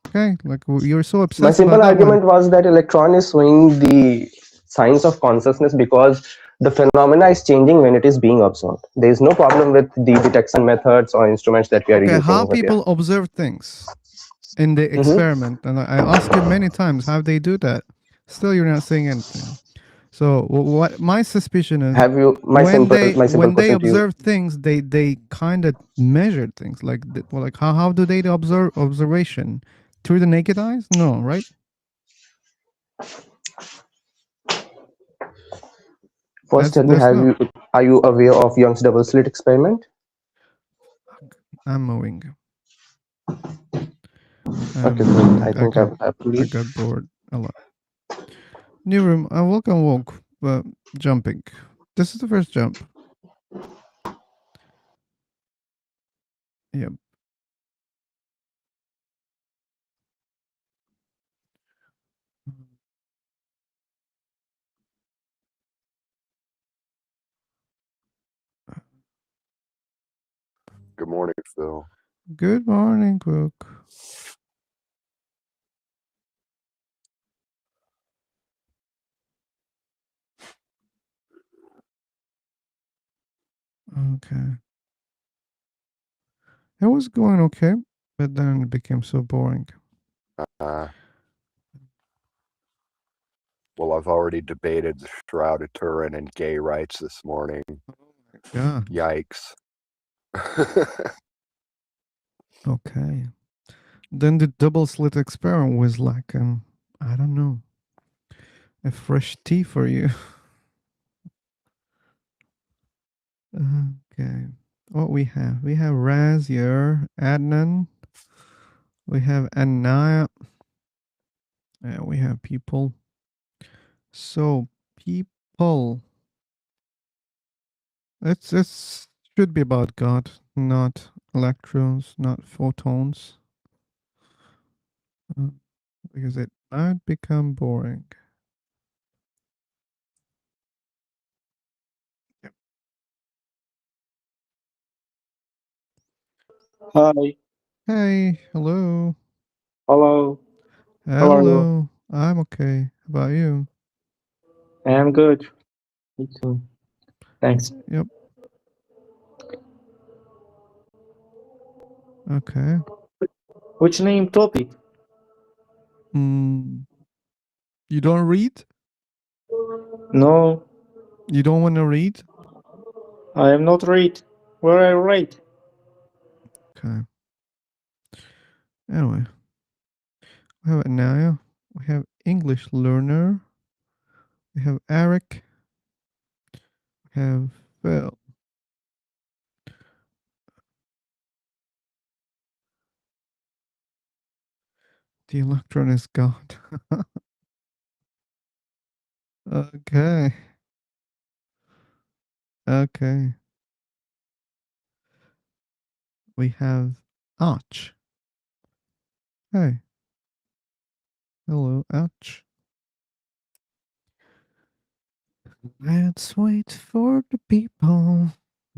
Okay, like, you're so My obsessed simple about that one. argument was that electron is showing the signs of consciousness because the phenomena is changing when it is being observed. There is no problem with the detection methods or instruments that we are Okay, using how over there. people observe things in the experiment, and I ask you many times how they do that. Still, you're not saying anything. So what my suspicion is, Have you my when simple they question to you? observe things, they kind of measure things, like well, like how do they observe observation through the naked eyes? No, right? First, tell me, That's not. are you aware of Young's double slit experiment? I'm moving. Okay, good. I think I have to I leave. got bored a lot. New room. I walk, but jumping. This is the first jump. Yep. Good morning, Phil. Good morning, Cook. Okay. It was going okay, but then it became so boring. Well, I've already debated the Shroud of Turin and gay rights this morning. Yeah. Yikes. Okay. Then the double slit experiment was like, I don't know, a fresh tea for you. Okay. What we have? We have Raz here, Adnan. We have Anaya. Yeah, we have people. So people. It's should be about God, not electrons, not photons, because it might become boring. Yep. Hi. Hey, hello. Hello. How are you? Hello. I'm okay. How about you? I am good. Me too. Thanks. Yep. Okay. Which name topic? You don't read? No, You don't want to read? I am not read. Where I read? Okay. Anyway, we have Anaya. We have English learner. We have Eric. We have Phil. The electron is God. Okay. Okay. We have Arch. Hey. Hello, Arch. Let's wait for the people.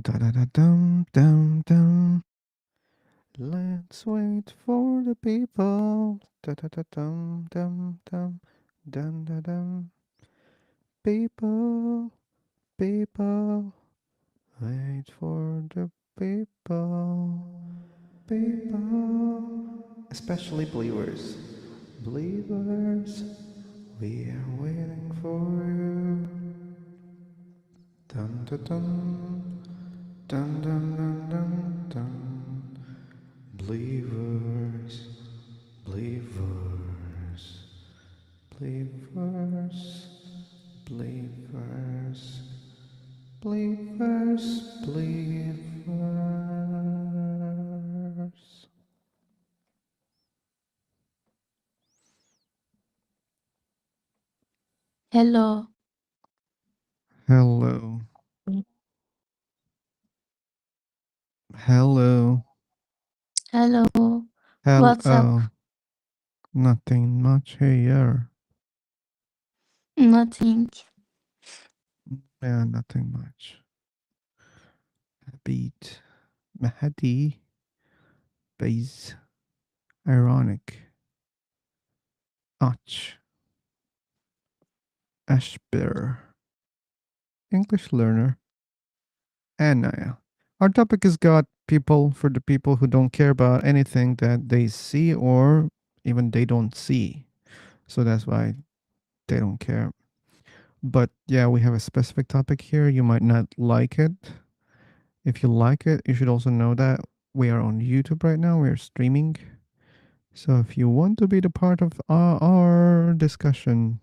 Da da da dum dum dum. Let's wait for the people. Da da da dum dum dum. Dum da dum. People, people. Wait for the people. People. Especially believers. Believers, we are waiting for you. Dun dun dun. Dun dun dun dun dun. Believers, believers, believers, believers, believers, believers. Hello. Hello. Hello. Hello. What's up? Hello. Nothing much here. Nothing. Yeah, nothing much. Beat. Mahdi. Base. Ironic. Och. Ashbear. English learner. And Naya. Our topic is God people for the people who don't care about anything that they see or even they don't see. So that's why they don't care. But yeah, we have a specific topic here. You might not like it. If you like it, you should also know that we are on YouTube right now. We are streaming. So if you want to be the part of our discussion,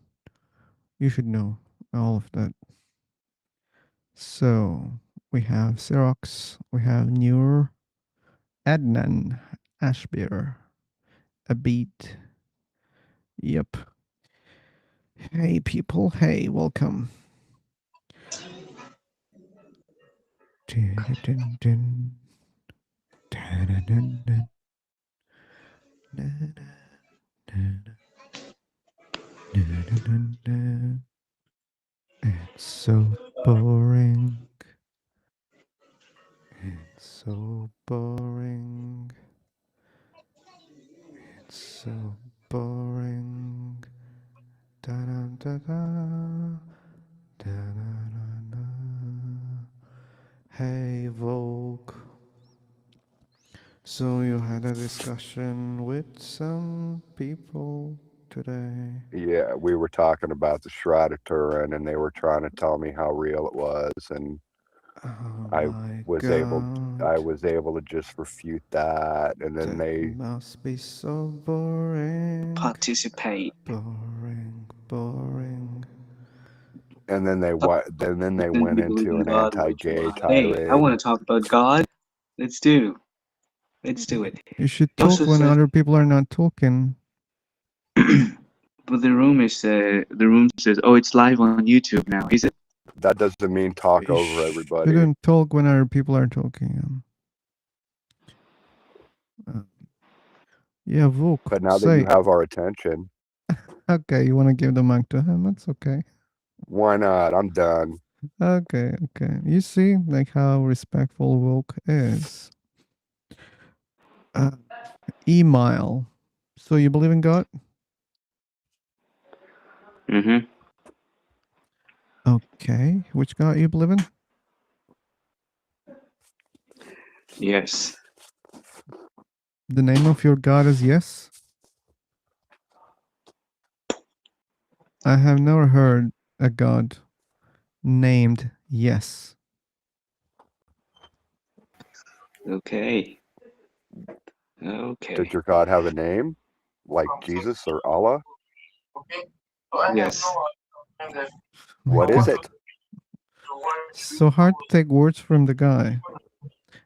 you should know all of that. So we have Xerox, we have Nur, Adnan, Ashbeer, Abid. Yep. Hey people, hey, welcome. Dun-dun-dun-dun. Dun-dun-dun-dun. Dun-dun-dun-dun. It's so boring. It's so boring. It's so boring. Da-da-da-da. Da-da-da-da. Hey, Volk. So you had a discussion with some people today. Yeah, we were talking about the Shroud of Turin, and they were trying to tell me how real it was, and Oh I my was able god. to just refute that, and then That they must be so boring. Participate. Boring. they Pretend went you believe into in an God, which anti-gay hey, I tirade. want to talk about God. Let's do it. You should He also talk when said, other people are not talking. but the room says, oh, it's live on YouTube now. Is it? That doesn't mean talk You over everybody. shouldn't talk when other people are talking. Yeah, Vuk, But now that say. you have our attention, Okay, you want to give the mic to him? That's okay. why not? I'm done. Okay. You see, like how respectful Vuk is. Email. So you believe in God? Mm-hmm. Okay. Which God you believe in? Yes. The name of your God is Yes? I have never heard a God named Yes. Okay. Did your God have a name? Like Jesus or Allah? Yes. What is it? So hard to take words from the guy.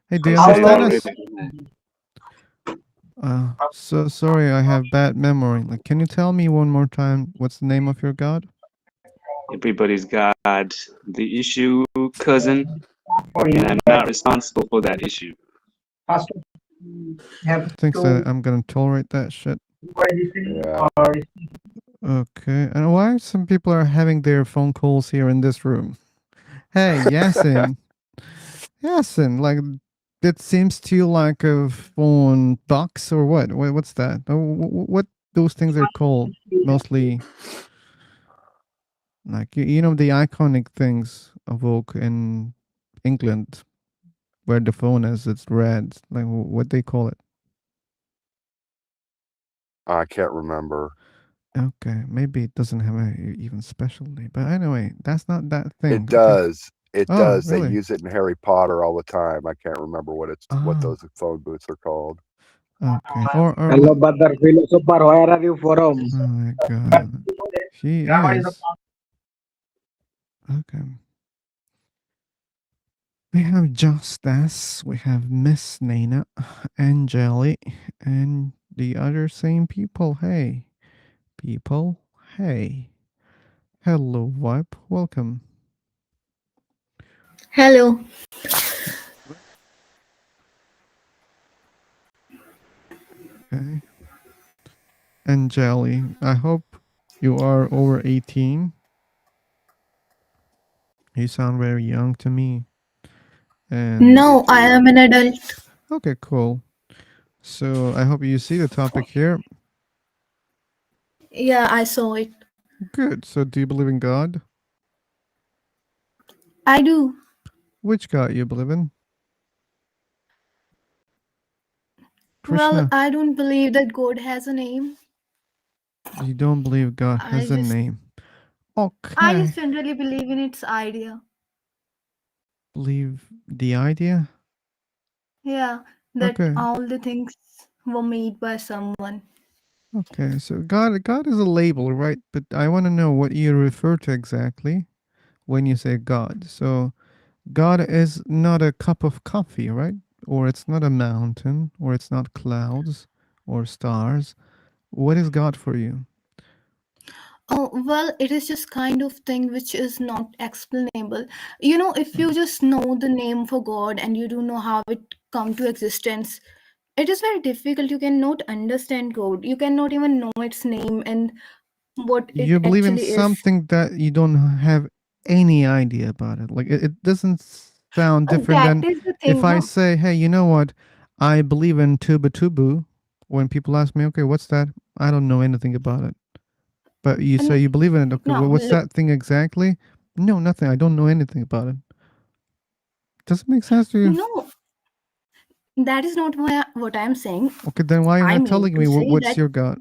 Hey, do you How understand long? us? So sorry, I have bad memory. Like, can you tell me one more time what's the name of your God? Everybody's got the issue, cousin, and I'm not responsible for that issue. Thinks that I'm gonna tolerate that shit. Yeah. Okay, and why some people are having their phone calls here in this room? Hey, Yasin. Yasin, like, it seems to you like a phone box or what? What's that? What those things are called? Mostly, like, you know, the iconic things of Oak in England, where the phone is, it's red. Like, what they call it? I can't remember. Okay, maybe it doesn't have a even special name, but anyway, that's not that thing. It does. It Oh, does. They really? use it in Harry Potter all the time. I can't remember what Oh, those phone booths are called. okay. Or Hello, brother philosopher. Where are you from? oh my god, she is okay. We have Justice, we have Miss Nana, Angeli, and the other same people. Hey, people. Hey. Hello, Vibe. Welcome. Hello. Okay. And Jelly, I hope you are over 18. You sound very young to me. And No, I am an adult. okay, cool. So I hope you see the topic here. Yeah, I saw it. Good. So do you believe in God? I do. Which God you believe in? Well, Krishna. I don't believe that God has a name. You don't believe God I has a just name. I Okay. just generally believe in its idea. Believe the idea? Yeah, that Okay. all the things were made by someone. Okay. So God is a label, right? But I want to know what you refer to exactly when you say God. So God is not a cup of coffee, right? Or it's not a mountain, or it's not clouds or stars. What is God for you? Oh, well, it is just kind of thing which is not explainable. You know, if you just know the name for God and you don't know how it come to existence, it is very difficult. You cannot understand God. You cannot even know its name and what You it believe in actually is. something that you don't have any idea about it. Like it doesn't sound different That than is the if thing, I no? say, hey, you know what? I believe in Tuba Tubu. When people ask me, okay, what's that? I don't know anything about it. But you say And you believe in it. Okay, no, well, what's look, that thing exactly? No, nothing. I don't know anything about it. Does it make sense to you? no, that is not what I'm saying. Okay, then why are you I not mean telling to me say what's that your God?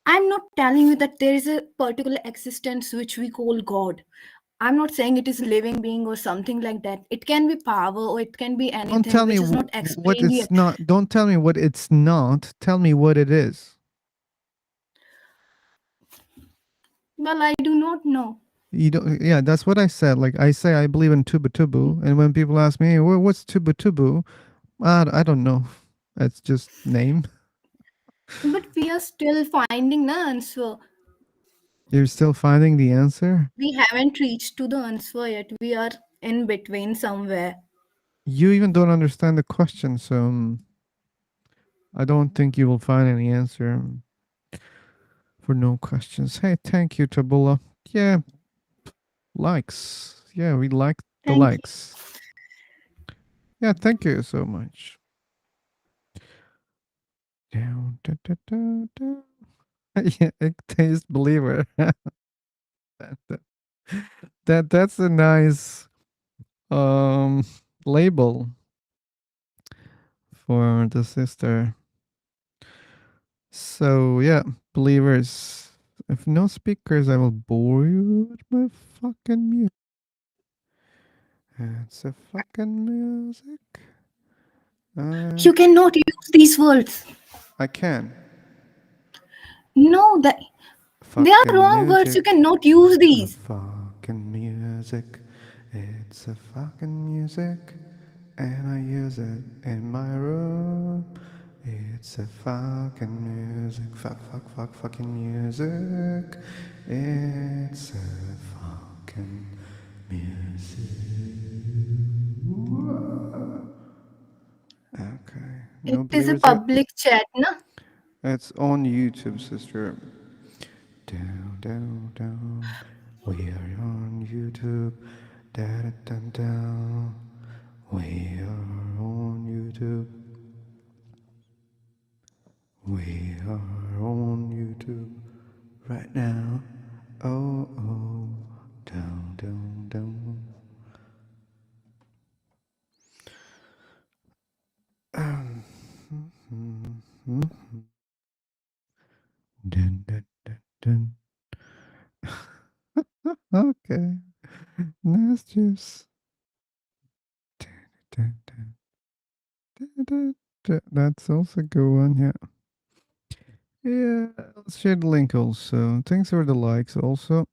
I'm not telling you that there is a particular existence which we call God. I'm not saying it is living being or something like that. It can be power or it can be Don't anything tell me which is not what explained it's yet. not. Don't tell me what it's not. Tell me what it is. Well, I do not know. You don't. Yeah, that's what I said. Like I say, I believe in Tuba Tubu, and when people ask me, well, what's Tuba Tubu? I don't know. It's just name. But we are still finding the answer. You're still finding the answer. We haven't reached to the answer yet. We are in between somewhere. You even don't understand the question, so I don't think you will find any answer for no questions. Hey, thank you, Tabula. Yeah, likes. Yeah, we like the Thank you. likes. Yeah, thank you so much. Down, da, da, da, da. Yeah, atheist believer. that, that's a nice um label for the sister. So yeah, believers. If no speakers, I will bore you with my fucking music. It's a fucking music. You cannot use these words. I can. No, that they are Fucking wrong words. You music. cannot use The these. fucking music. It's a fucking music. And I use it in my room. It's a fucking music. Fucking music. It's a fucking music. Okay. It No is a believers yet? public chat, na? It's on YouTube, sister. Down, down, down. We are on YouTube. Da da da da. We are on YouTube. We are on YouTube right now. Oh, oh. Down, down, down. Dun, dun, dun, dun. Okay. Nice juice. Dun, dun, dun, dun, dun. That's also a good one, yeah. Yeah, let's share the link also. Thanks for the likes also.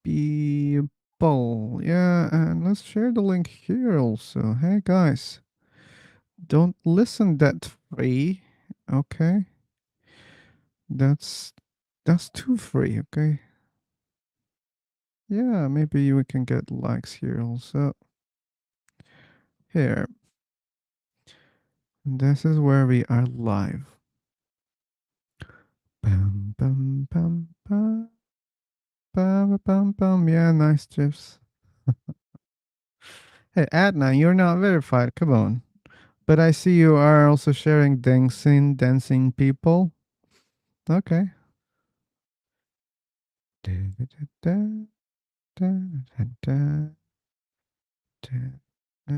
People. Yeah, and let's share the link here also. Hey guys, don't listen that free. Okay. That's That's too free, okay? Yeah, maybe we can get likes here also. Here. This is where we are live. Bum, bum, bum, bum, bum, bum, bum. Yeah, nice chips. Hey, Adnan, you're not verified. Come on. But I see you are also sharing dancing people. Okay. Da, da, da, da, da, da, da, da, da, da.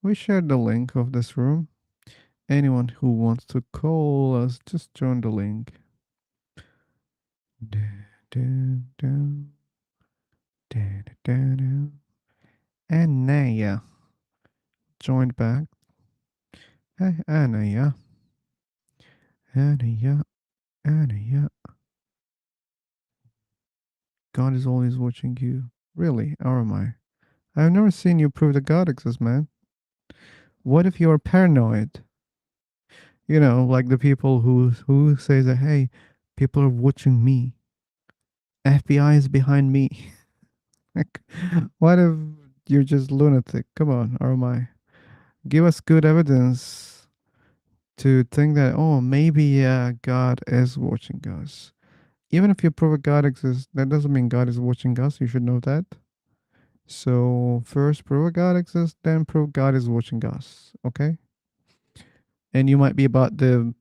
We shared the link of this room. Anyone who wants to call us, just join the link. Da, da, da, da, da, da. And Naya joined back. Hey, Anaya. Anaya. Anaya. God is always watching you. Really? Or am I? I've never seen you prove that God exists, man. What if you're paranoid? You know, like the people who say that, hey, people are watching me. FBI is behind me. Like, what if you're just lunatic? Come on, or am I? Give us good evidence to think that, oh, maybe, yeah, God is watching us. Even if you prove a God exists, that doesn't mean God is watching us. You should know that. So first prove a God exists, then prove God is watching us. Okay? And you might be about the,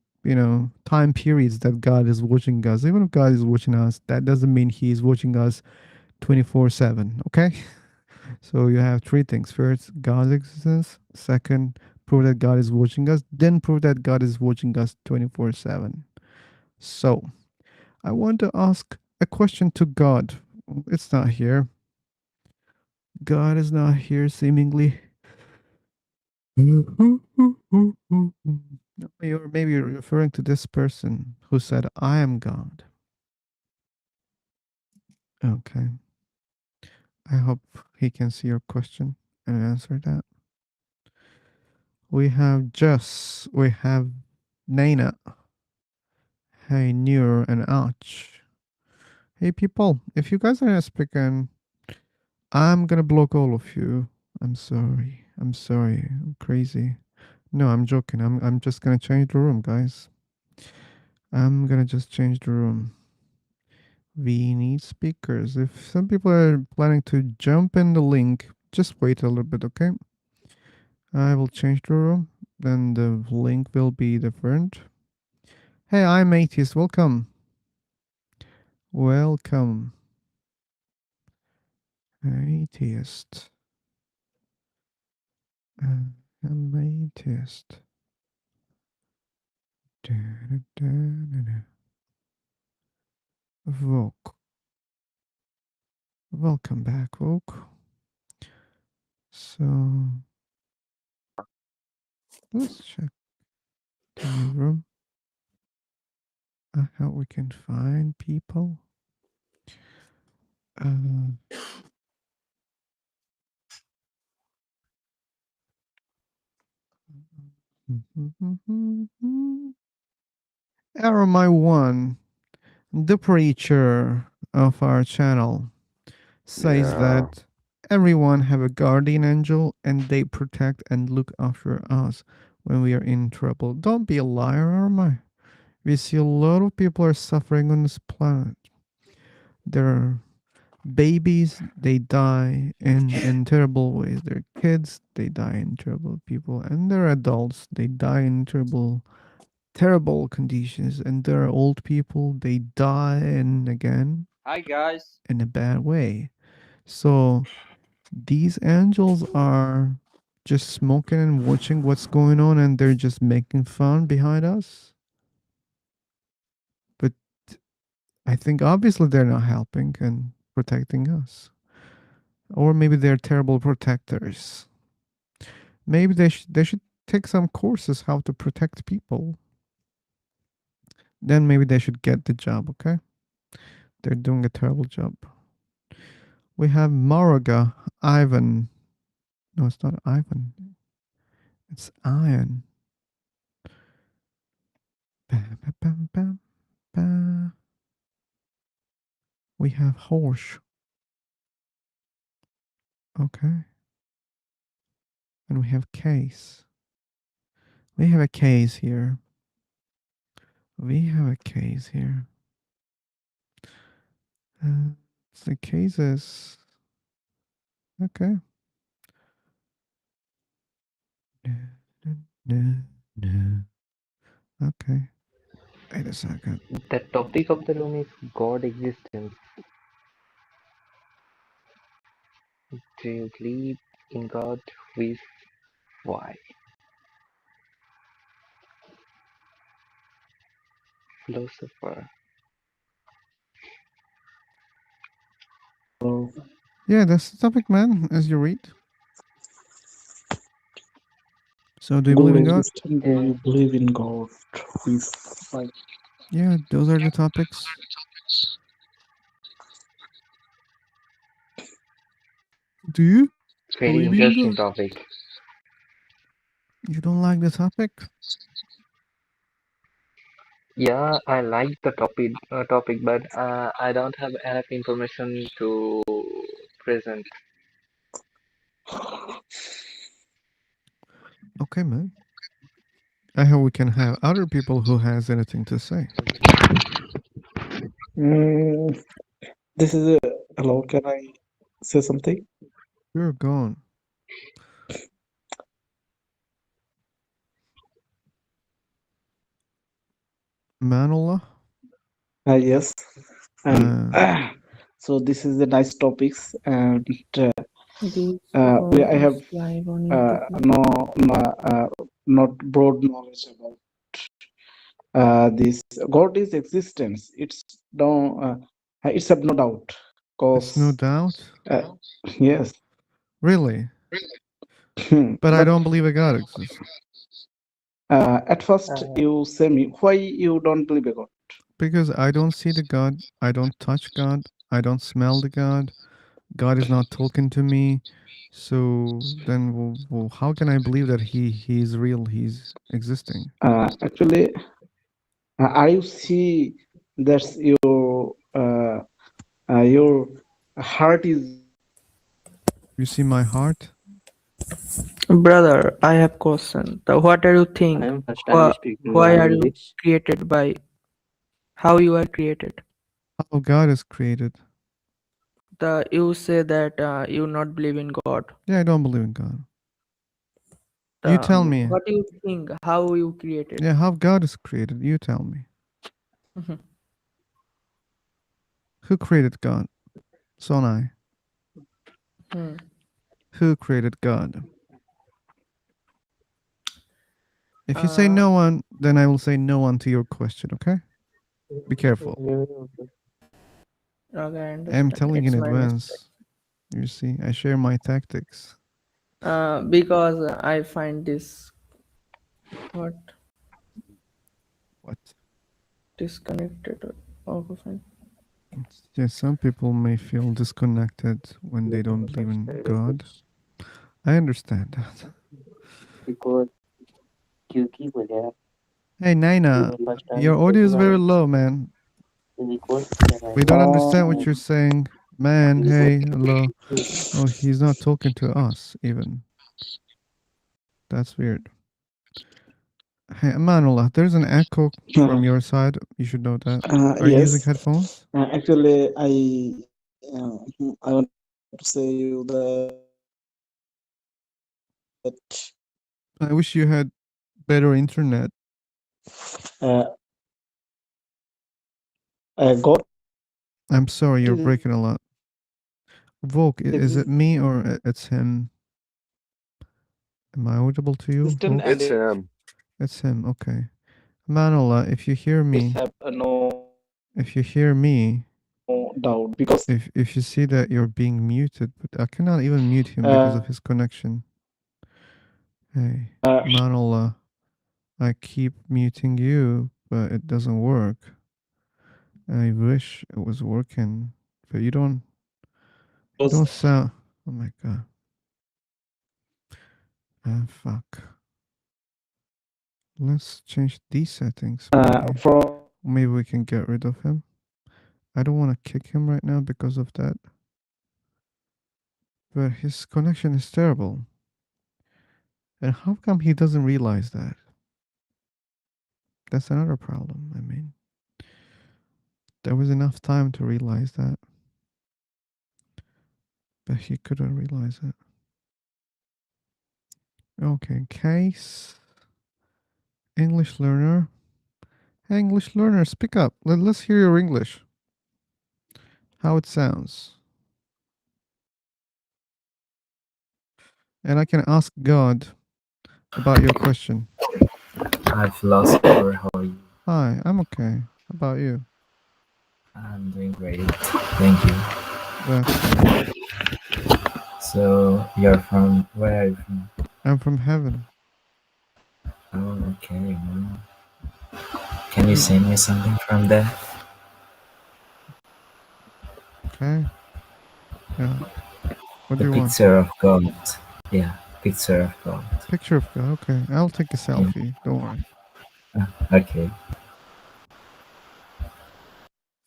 time periods that God is watching us. Even if God is watching us, that doesn't mean He is watching us 24/7. Okay? So you have three things. First, God's existence. Second, prove that God is watching us. Then prove that God is watching us 24/7. So I want to ask a question to God. It's not here. God is not here, seemingly. You're maybe referring to this person who said, I am God. Okay. I hope he can see your question and answer that. We have Jess. We have Naina. Hey, Nur and Arch. Hey, people. If you guys are not speaking, I'm gonna block all of you. I'm sorry. I'm sorry. I'm crazy. No, I'm joking. I'm just gonna change the room, guys. I'm gonna just change the room. We need speakers. If some people are planning to jump in the link, just wait a little bit, okay? I will change the room. Then the link will be different. Hey, I'm Atheist. Welcome. Welcome. Atheist. I'm atheist. Da, da, da, da, da. Vogue. Welcome back, Vogue. So let's check the new room. How we can find people. Arrow my one, the preacher of our channel, says Yeah. that everyone have a guardian angel and they protect and look after us when we are in trouble. Don't be a liar, Armai. We see a lot of people are suffering on this planet. There are babies, they die in terrible ways. There are kids, they die in terrible people. And there are adults, they die in terrible conditions. And there are old people, they die and again Hi guys. in a bad way. So these angels are just smoking and watching what's going on and they're just making fun behind us. But I think obviously they're not helping and protecting us. Or maybe they're terrible protectors. Maybe they should take some courses how to protect people. Then maybe they should get the job, okay? They're doing a terrible job. We have Maraga, Ivan. No, it's not Ivan. It's iron. Ba, ba, ba, ba, ba. We have horse. Okay. And we have case. We have a case here. We have a case here. The cases. Okay. Okay. Wait a second. The topic of the room is God existence. Do you believe in God? With why? Philosopher. Yeah, that's the topic, man, as you read. So, do you believe in God? existence, do you believe in God? With why? Yeah, those are the topics. Do you Very believe in interesting God? topic. You don't like the topic? Yeah, I like the topic, but I don't have enough information to present. Okay, man. I hope we can have other people who has anything to say. Mm, this is a hello. Can I say something? You're gone. Manullah? Yes. And so this is the nice topics, and I have not broad knowledge about this. God is existence. It's of no doubt. It's no Cause doubt. yes. Really? But I don't believe a God exists. At first you say me why you don't believe a God. Because I don't see the God, I don't touch God, I don't smell the God, God is not talking to me. So then, how can I believe that he's real, he's existing? Actually, I see that's your heart is. You see my heart? Brother, I have question. What are you think? I am first time speaking Why are you English. created by? How you are created? How God is created? You say that you not believe in God. Yeah, I don't believe in God. You tell me. What do you think? How you created? Yeah, how God is created? You tell me. Who created God? Sonai. Who created God? If you say no one, then I will say no one to your question, okay? Be careful. Okay, I I'm understand. telling It's in my mistake. advance. You see, I share my tactics. Because I find this what disconnected. Okay, fine. Yeah, some people may feel disconnected when they don't believe in God. I understand that. Hey, Naina, your audio is very low, man. We don't understand what you're saying. Man, hey, hello. Oh, he's not talking to us, even. That's weird. Hey, Manullah, there's an echo from your side. You should know that. Are you using Yes. headphones? Actually, I want to say you that I wish you had better internet. God. I'm sorry, you're breaking a lot. Volk, is it me or it's him? Am I audible to you, Volk? It's him. It's him, okay. Manullah, if you hear me, if you hear me, doubt because if you see that you're being muted, but I cannot even mute him because of his connection. Hey, Manullah, I keep muting you, but it doesn't work. I wish it was working, but you don't sound. Oh my god. Ah, fuck. Let's change these settings. Maybe we can get rid of him. I don't want to kick him right now because of that. But his connection is terrible. And how come he doesn't realize that? That's another problem. I mean, there was enough time to realize that. But he couldn't realize it. Okay, case. English learner. Hey, English learner, speak up. Let's hear your English. How it sounds. And I can ask God about your question. Hi, philosopher. How are you? Hi, I'm okay. How about you? I'm doing great. Thank you. That's great. So, you're from, where are you from? I'm from heaven. Oh, okay. Well, can you sing me something from there? Okay. Yeah. What The do you want? picture of God. Yeah, picture of God. Picture of God. Okay. I'll take a selfie. Don't worry. Okay.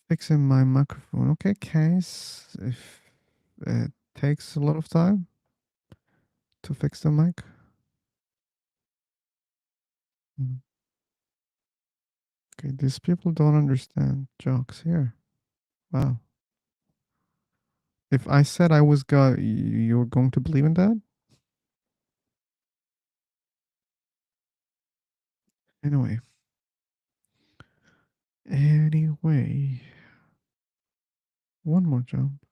Fixing my microphone. Okay, case. If it takes a lot of time to fix the mic. Okay, these people don't understand jokes here. Wow. If I said I was God, you're going to believe in that? Anyway. One more jump.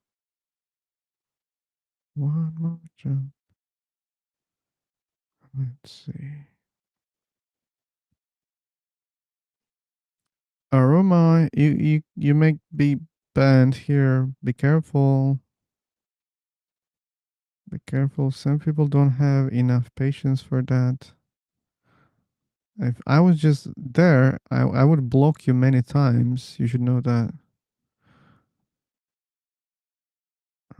One more jump. Let's see. Aroma, you may be banned here. Be careful. Be careful. Some people don't have enough patience for that. If I was just there, I would block you many times. You should know that.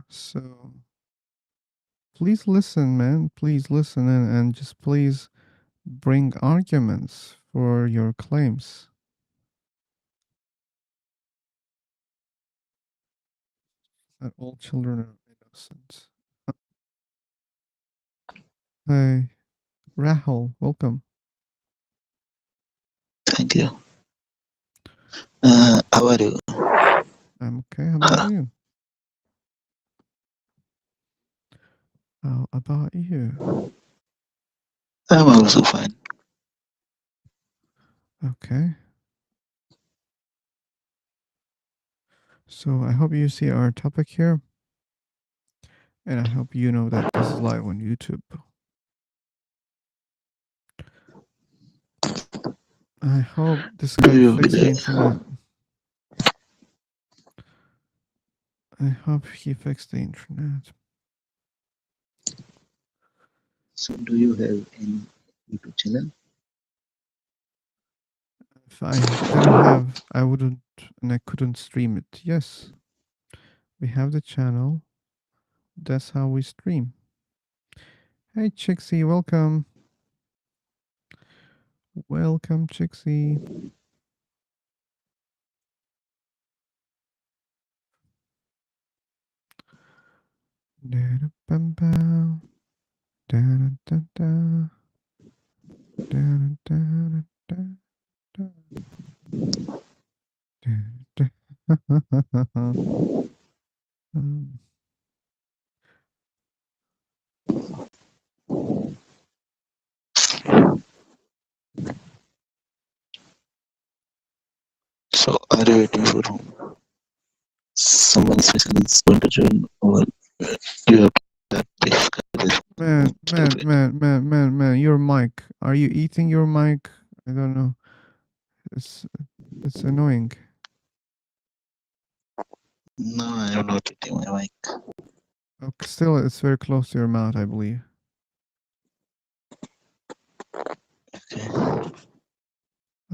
So please listen, man. Please listen and just please bring arguments for your claims. That all children are innocent. Hey, Rahul, welcome. Thank you. How are you? I'm okay. How about you? How about you? I'm also fine. Okay. So I hope you see our topic here. And I hope you know that this is live on YouTube. I hope this guy fixed the internet. I hope he fixed the internet. So, do you have any YouTube channel? If I didn't have, I wouldn't, and I couldn't stream it. Yes, we have the channel. That's how we stream. Hey, Chixie, welcome. Welcome, Chixie. Da-da-bum-bum. Da-da-da-da. Da-da-da-da-da. Da-da. So, are you waiting for someone special is going to join, or you have that Man, your mic. Are you eating your mic? I don't know. It's annoying. No, I am not eating my mic. Okay, still, it's very close to your mouth, I believe.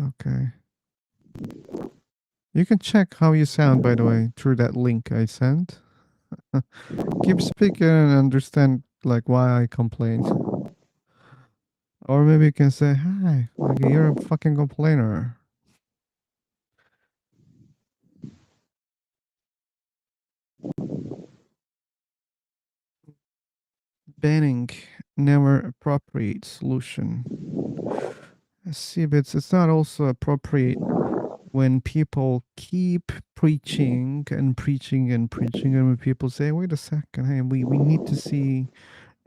Okay. You can check how you sound, by the way, through that link I sent. Keep speaking and understand, like, why I complain. Or maybe you can say, hi, like you're a fucking complainer. Banning, never appropriate solution. See, but it's not also appropriate when people keep preaching and preaching and preaching, and when people say, wait a second, hey, we need to see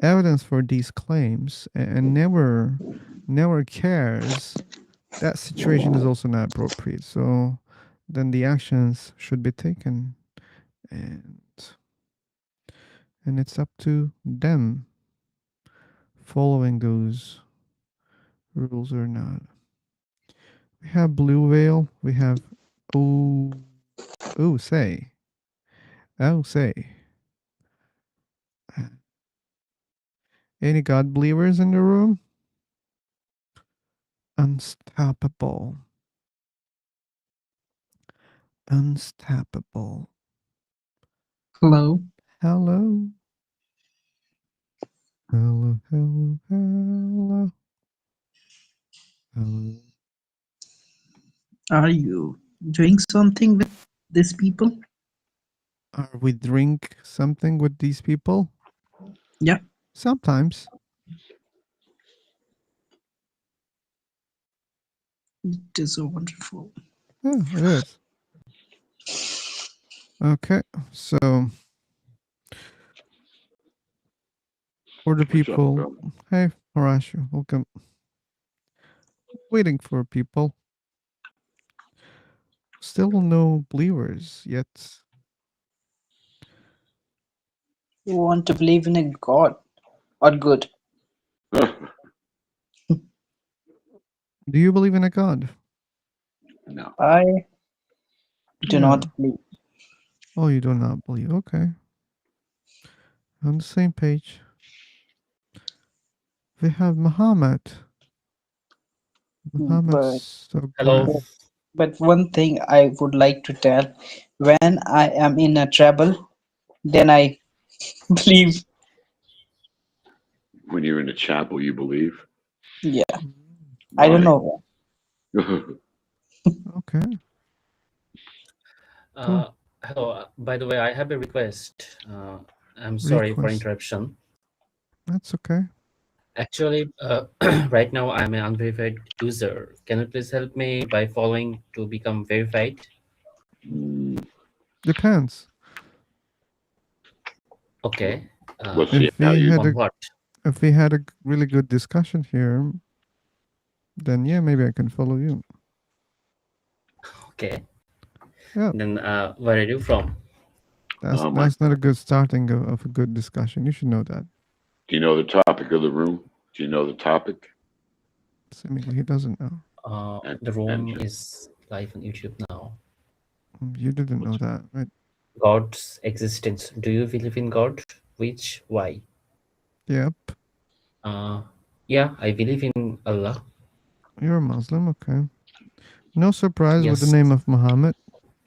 evidence for these claims, and never cares, that situation is also not appropriate. So then the actions should be taken, and it's up to them following those rules or not. We have Blue Whale. We have say. Any God believers in the room? Unstoppable. Unstoppable. Hello. Hello. Hello, hello, hello. Hello. Are you doing something with these people? Are we drink something with these people? Yeah. Sometimes. It is so wonderful. Yeah, it is. Okay, so for the people, hey, Horatio, welcome. Waiting for people. Still no believers yet. You want to believe in a God or good? Do you believe in a God? No. I do Yeah. not believe. Oh, you do not believe. Okay. On the same page. We have Muhammad. But so Hello. good. but one thing I would like to tell: when I am in a trouble, then I believe. When you're in a chapel, you believe? Yeah, I don't Why? know. Okay. Cool. Hello. By the way, I have a request. I'm sorry for Request. interruption. That's okay. Actually, right now I'm an unverified user. Can you please help me by following to become verified? Depends. Okay. Let's see If how we you. had On what? if we had a really good discussion here, then yeah, maybe I can follow you. Okay. Yeah. Then where are you from? That's not a good starting of a good discussion. You should know that. Do you know the topic of the room? Do you know the topic? Seemingly he doesn't know. The room is live on YouTube now. You didn't know that, right? God's existence. Do you believe in God? Which? Why? Yep. Yeah, I believe in Allah. You're a Muslim, okay. No surprise with the Yes. name of Muhammad.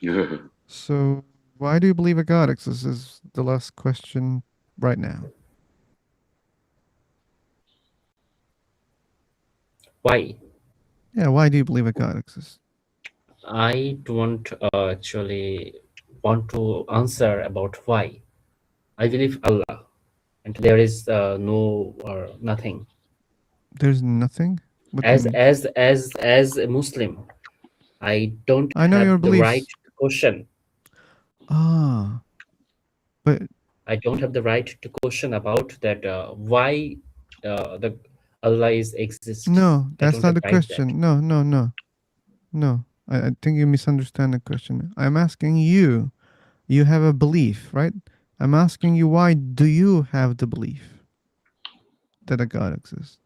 Yeah. So why do you believe a God exists is the last question right now. Why? Yeah, why do you believe a God exists? I don't actually want to answer about why. I believe Allah, and there is no or nothing. There's nothing? What do you As mean? a Muslim, I don't I know your have the right beliefs. to question. But I don't have the right to question about that. Why the Allah is exist? no, I that's don't not have the right that. question. No. I think you misunderstand the question. I'm asking you. You have a belief, right? I'm asking you, why do you have the belief that a God exists?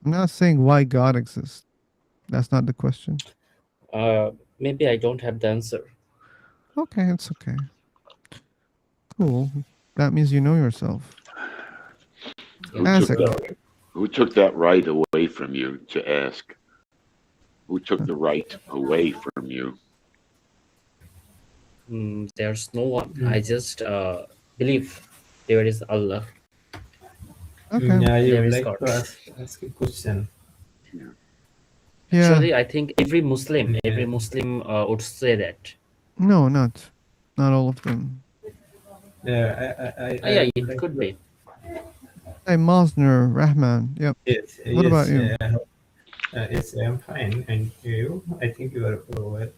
I'm not saying why God exists. That's not the question. Maybe I don't have the answer. Okay, it's okay. Cool. That means you know yourself. Ask it. Who took that right away from you to ask? Who took the right away from you? There's no one. I just believe there is Allah. Okay. Yeah, you There would is like God. to ask a question. Yeah. Actually, I think every Muslim would say that. No, not all of them. Yeah, Yeah, I would it like could to. be. Hey, Masner, Rahman. Yep. Yes, What about yes, you? yes. I'm fine, and you? I think you are well.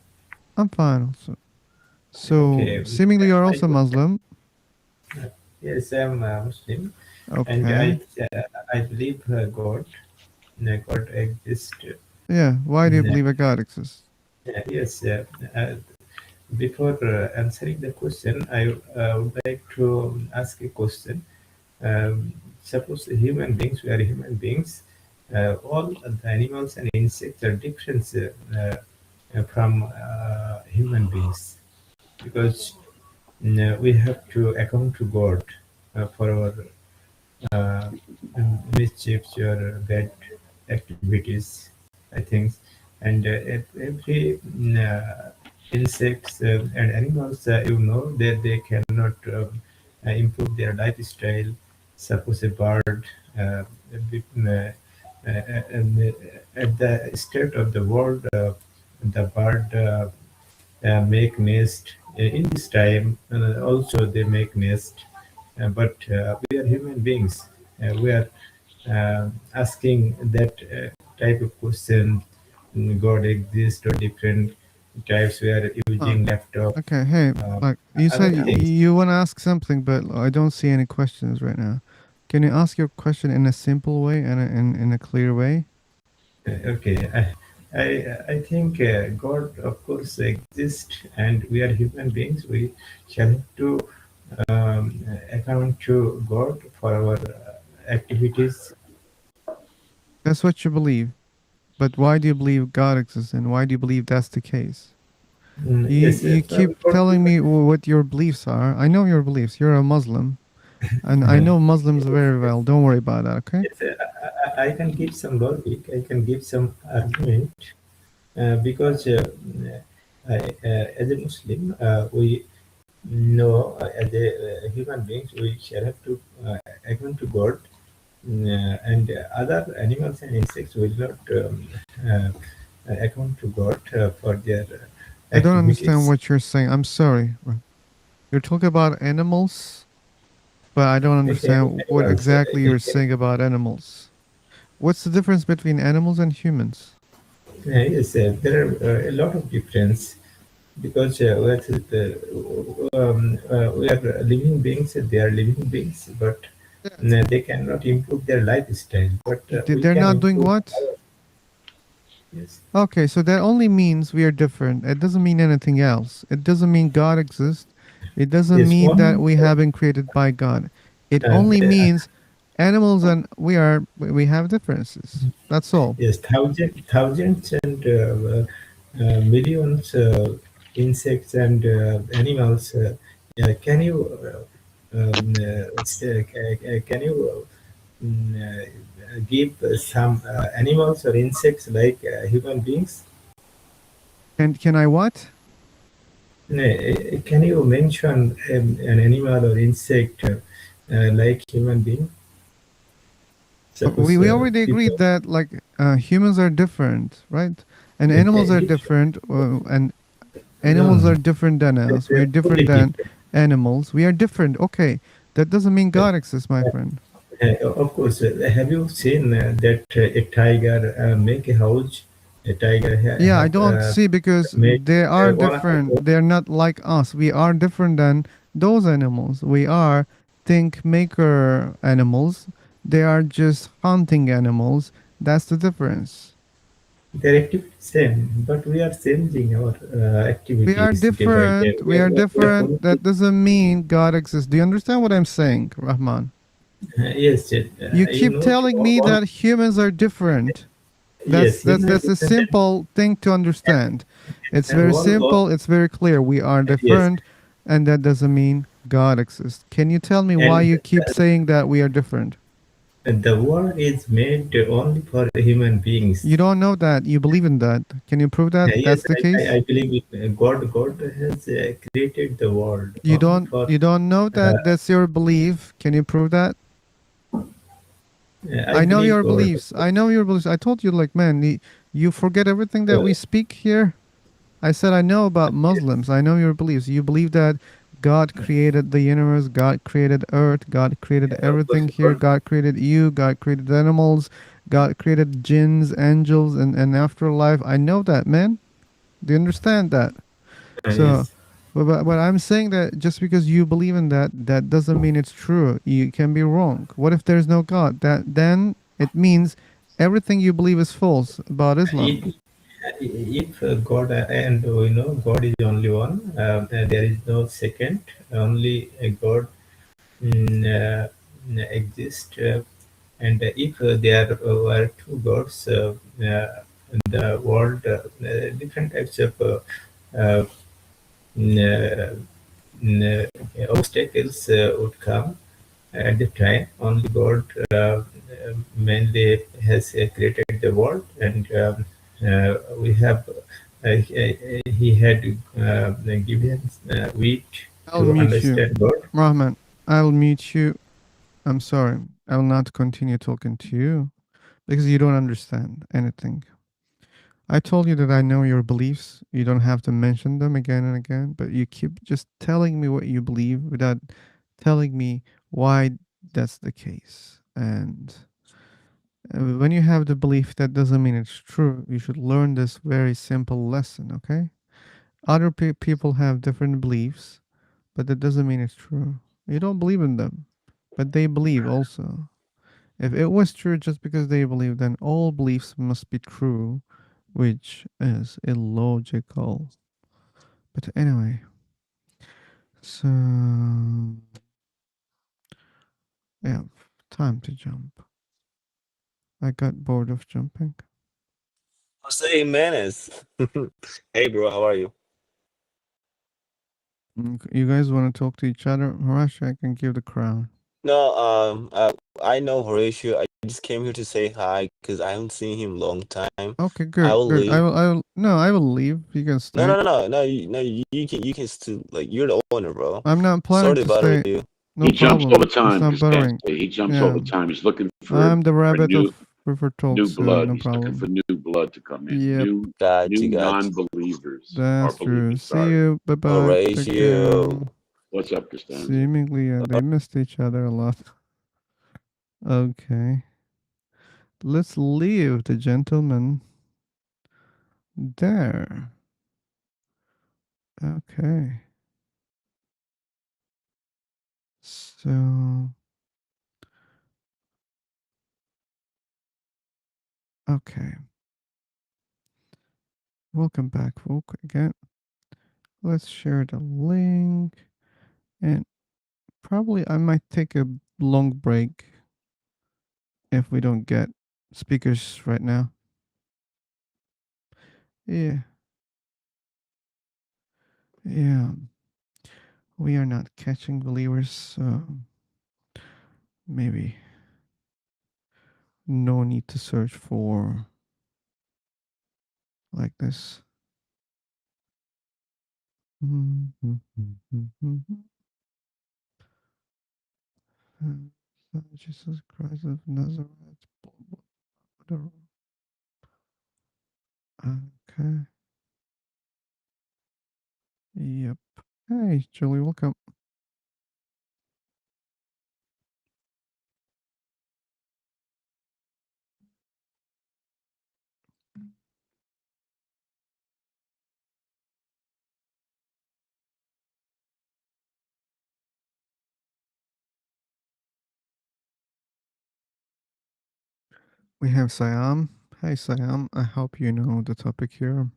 I'm fine also. So, Okay. seemingly you're I also Muslim. Yes, I'm a Muslim, and Okay. I believe God. God exists. Yeah. Why do you Mm, believe a God exists? Yes. Before answering the question, I would like to ask a question. Suppose human beings, we are human beings. All the animals and insects are different from human beings because we have to account to God for our uh, mischiefs or bad activities, I think. And every insects and animals, that they cannot improve their lifestyle. Suppose a bird, bit, at the state of the world, the bird make nest in this time. Also, they make nest, but we are human beings. We are asking that type of question. God exists or different types. We are Uh, using laptop, okay. Hey, like you other said, things. you want to ask something, but I don't see any questions right now. Can you ask your question in a simple way and in a clear way? Okay, I think God, of course, exists, and we are human beings. We shall have to account to God for our activities. That's what you believe. But why do you believe God exists, and why do you believe that's the case? Yes, You keep for telling me what your beliefs are. I know your beliefs. You're a Muslim, and I know Muslims very well. Don't worry about that, okay? yes, I can give some logic. I can give some argument because as a Muslim, we know as a human beings we shall have to account to God. And other animals and insects will not uh, account to God for their I don't understand activities. what you're saying. I'm sorry. You're talking about animals, but I don't Okay, understand what animals, exactly you're saying about animals. What's the difference between animals and humans? yes, there are a lot of difference because we are living beings. They are living beings, but they cannot improve their lifestyle. But we They're can not doing improve what? our. Yes. Okay, so that only means we are different. It doesn't mean anything else. It doesn't mean God exists. It doesn't Yes, mean that one. we have been created by God. It Uh, only uh, means animals and we have differences. That's all. yes, thousands and millions insects and animals. Can you can you give some animals or insects like human beings? And can I what? Can you mention an animal or insect like human being? We Suppose we already people. agreed that like humans are different, right? And animals are Different. different, and animals No, are different than us. We are they're totally different than different. animals. We are different. Okay, that doesn't mean God exists, my friend. Of course, have you seen that a tiger make a house? A tiger Yeah, I have don't see because made they are one of the different. They're not like us. We are different than those animals. We are think maker animals. They are just hunting animals. That's the difference. their activity same, but we are changing our We are activities day by day. different. We are We are different. going to, That doesn't mean God exists. Do you understand what I'm saying, Rahman? yes, You you keep know telling me one. that humans are different. Yes, human That's a beings and simple thing to understand. It's very one law. simple. It's very clear. We are Yes, different, and that doesn't mean God exists. Can you tell me why and you keep saying that we are different? the world is made only for human beings. You don't know that. You believe in that. Can you prove that Yes, that's the I case? believe it. God has created the world You only don't for you don't know uh, that that's your belief. Can you prove that? I I know believe your God. beliefs. I know your beliefs. I told you, like, man, you forget everything that we speak here. I said I know about Muslims. I know your beliefs. You believe that God created the universe, God created earth, God created Of course, everything here, God. God created you, God created animals, God created jinns, angels, and afterlife. I know that, man. Do you understand that? So, Yes. but I'm saying that just because you believe in that, that doesn't mean it's true. You can be wrong. What if there's no God? That then it means everything you believe is false about Islam. If God and God is only one, and there is no second, only a God exists. And if there were two gods, in the world, different types of uh, mm, obstacles would come at the time. Only God mainly has created the world, and we have he had given wheat I'll to mute you, understand God. Rahman. I'll mute you. I'm sorry. I will not continue talking to you because you don't understand anything. I told you that I know your beliefs. You don't have to mention them again and again, but you keep just telling me what you believe without telling me why that's the case. And when you have the belief, that doesn't mean it's true. You should learn this very simple lesson, okay? Other people have different beliefs, but that doesn't mean it's true. You don't believe in them, but they believe also. If it was true just because they believe, then all beliefs must be true, which is illogical. But anyway, so yeah, time to jump. I got bored of jumping. Jose Jimenez. Hey, bro, how are you? You guys want to talk to each other? Horashi, I can give the crown. No, I know Horatio. I just came here to say hi because I haven't seen him long time. Okay, I good, will good. leave. I will leave. You can No, stay. no, no, no, no, no. You can still like you're the owner, bro. I'm not planning Sorry to to bother stay. you. No He jumps all the problem. It's time, not buttering. Cassandra. He jumps all Yeah. the time. He's looking I'm the for rabbit of River Talk, new so blood. no He's looking for problem. new blood to come in. Yep. Got New you, got you. non-believers or That's true. believers. See Sorry. you. Bye bye. Take care. Horatio. What's up, Costanza? Seemingly, they missed each other a lot. Okay. Let's leave the gentleman there. Okay. So, okay. Welcome back, folk, again. Let's share the link. And probably I might take a long break if we don't get speakers right now. Yeah. Yeah. We are not catching believers, so maybe no need to search for like this. Jesus Christ of Nazareth. Okay. Yep. Hey, Julie, welcome. We have Siam. Hey, Siam. I hope you know the topic here.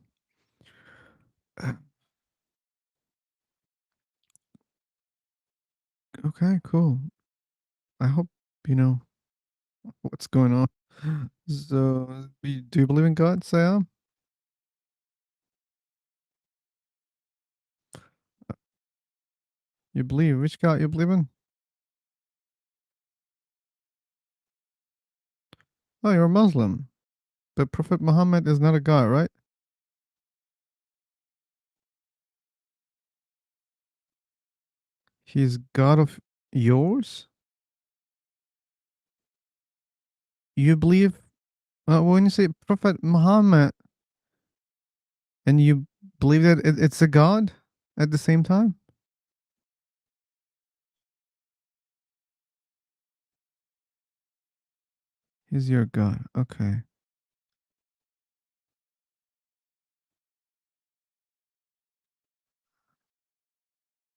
Okay, cool. I hope you know what's going on. So, do you believe in God, Siam? You believe? Which God you believe in? Oh, you're a Muslim. But Prophet Muhammad is not a God, right? He's God of yours? You believe when you say Prophet Muhammad, and you believe that it's a god at the same time? He's your god. Okay.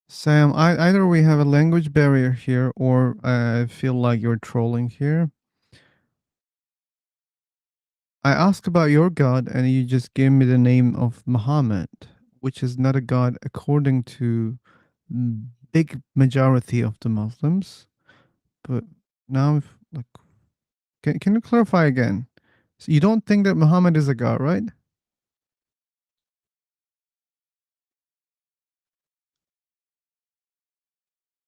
Sam, either we have a language barrier here, or I feel like you're trolling here. I asked about your God, and you just gave me the name of Muhammad, which is not a god according to big majority of the Muslims. But now, like, can you clarify again? So you don't think that Muhammad is a god, right?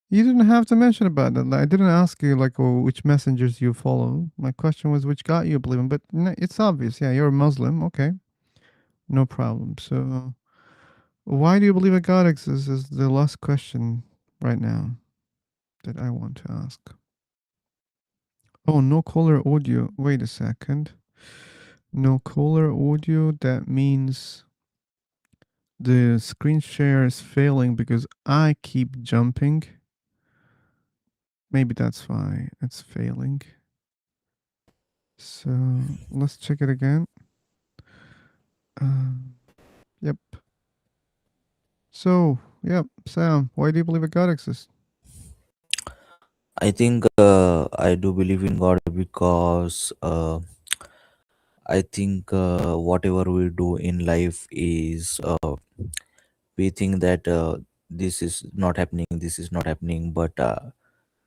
You didn't have to mention about that. Like, I didn't ask you like which messengers you follow. My question was which God you believe in. But it's obvious. Yeah, you're a Muslim. Okay, no problem. So why do you believe a God exists? Is the last question right now that I want to ask. Oh, no caller audio. Wait a second. No caller audio. That means the screen share is failing because I keep jumping. Maybe that's why it's failing. So let's check it again. Yep. So, yep, Sam, why do you believe a God exists? I think I do believe in God because I think whatever we do in life is we think that this is not happening, this is not happening, but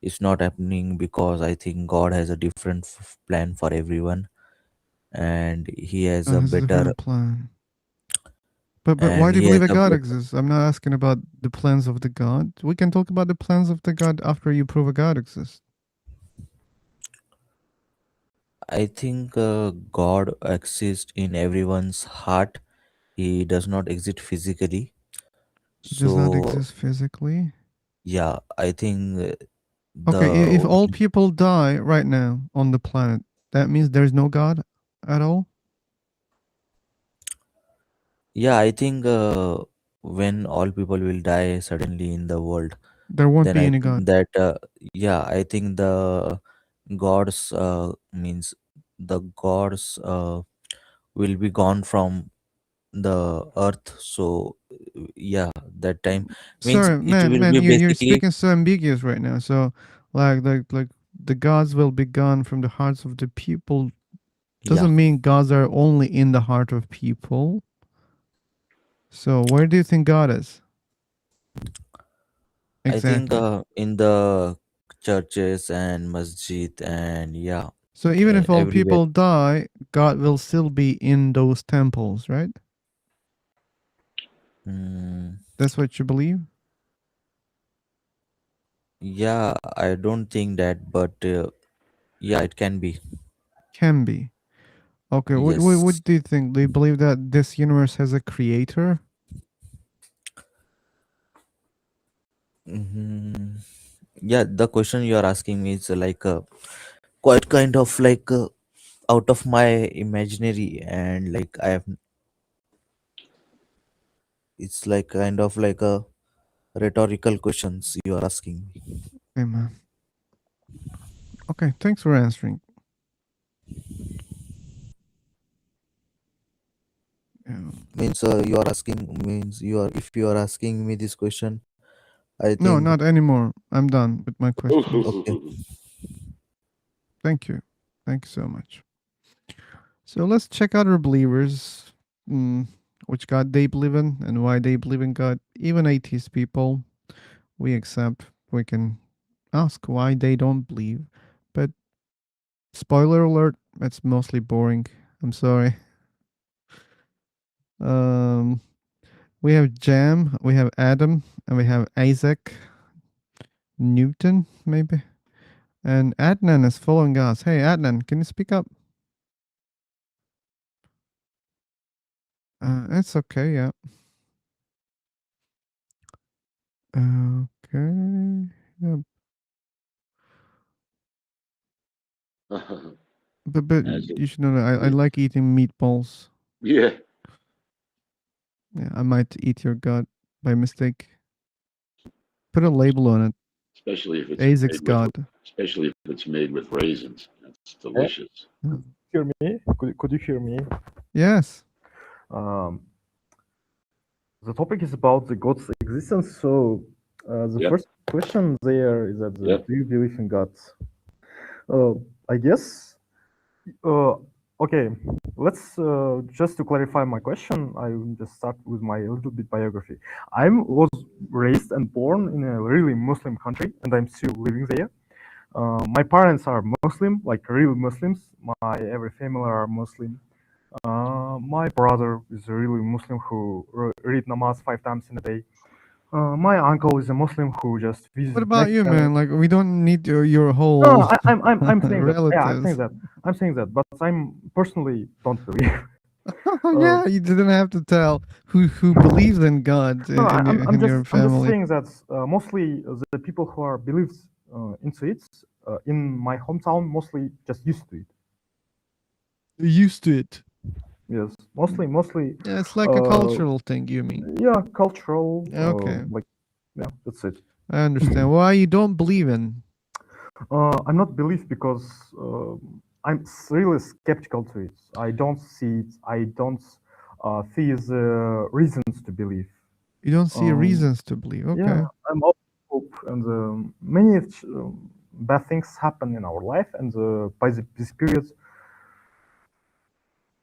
it's not happening because I think God has a different plan for everyone, and He has a Has a better different plan. But and why do you He has believe a a God better. exists? I'm not asking about the plans of the God. We can talk about the plans of the God after you prove a God exists. I think God exists in everyone's heart. He does not exist physically. He does not So exist physically. yeah, I think Okay, if the all people die right now on the planet, that means there's no God at all? yeah, I think when all people will die suddenly in the world, There won't then be I any God. think that yeah, I think the gods means the gods will be gone from the earth. So yeah, that time means Sorry, it will man, be you're basically. speaking so ambiguous right now. So, like the gods will be gone from the hearts of the people Yeah, doesn't mean gods are only in the heart of people. So, where do you think God is I think exactly? in the churches and masjid and yeah, So, even if all everywhere. people die, God will still be in those temples, right? Mm, That's what you believe? yeah, I don't think that, but yeah, it can be. Can be. Okay, Yes. what do you think? Do you believe that this universe has a creator? hmm Yeah, the question you are asking me is like quite kind of like out of my imaginary, and like I have, it's like kind of like a rhetorical questions you are asking me. Okay, man. Okay, thanks for answering. Means you are asking means you are if you are asking me this question, I No, think not anymore. I'm done with my questions. okay. Thank you. Thank you so much. So let's check out our believers, which God they believe in and why they believe in God. Even atheist people, we accept. We can ask why they don't believe. But spoiler alert, it's mostly boring. I'm sorry. Um, we have Jam, we have Adam, and we have Isaac Newton, maybe. And Adnan is following us. Hey, Adnan, can you speak up? It's okay, yeah. Okay. Yep. But As it, you should know that I like eating meatballs. yeah, Yeah, I might eat your gut by mistake. Put a label on it. especially if it's ASIC's made with, gut. especially if it's made with raisins. That's Eh, delicious. hear me? Could you hear me? Yes. Um, the topic is about the God's existence. So the Yep. first question there is that Yep. do you believe in God? I guess. Okay, let's just to clarify my question. I will just start with my little bit biography. I was raised and born in a really Muslim country, and I'm still living there. My parents are Muslim, like real Muslims. My every family are Muslim. My brother is a really Muslim who read namaz 5 times in a day. My uncle is a Muslim who just What visits about you, Mecca. man? Like, we don't need your No, whole I'm saying that. Yeah, relatives. I'm saying that. But I'm personally don't believe. Oh yeah, you didn't have to tell who believes in God No, in your I'm just family. saying that mostly the people who are believes into it in my hometown mostly just used to it. Used to it. Yes, mostly. Yeah, it's like a cultural thing. You mean? Yeah, cultural. Okay, Like, yeah, that's it. I understand. Why you don't believe in? I'm not believe because I'm really skeptical to it. I don't see it. I don't see the reasons to believe. You don't see Um, reasons to believe. yeah, Okay. I'm all hope, and many bad things happen in our life, and by this period,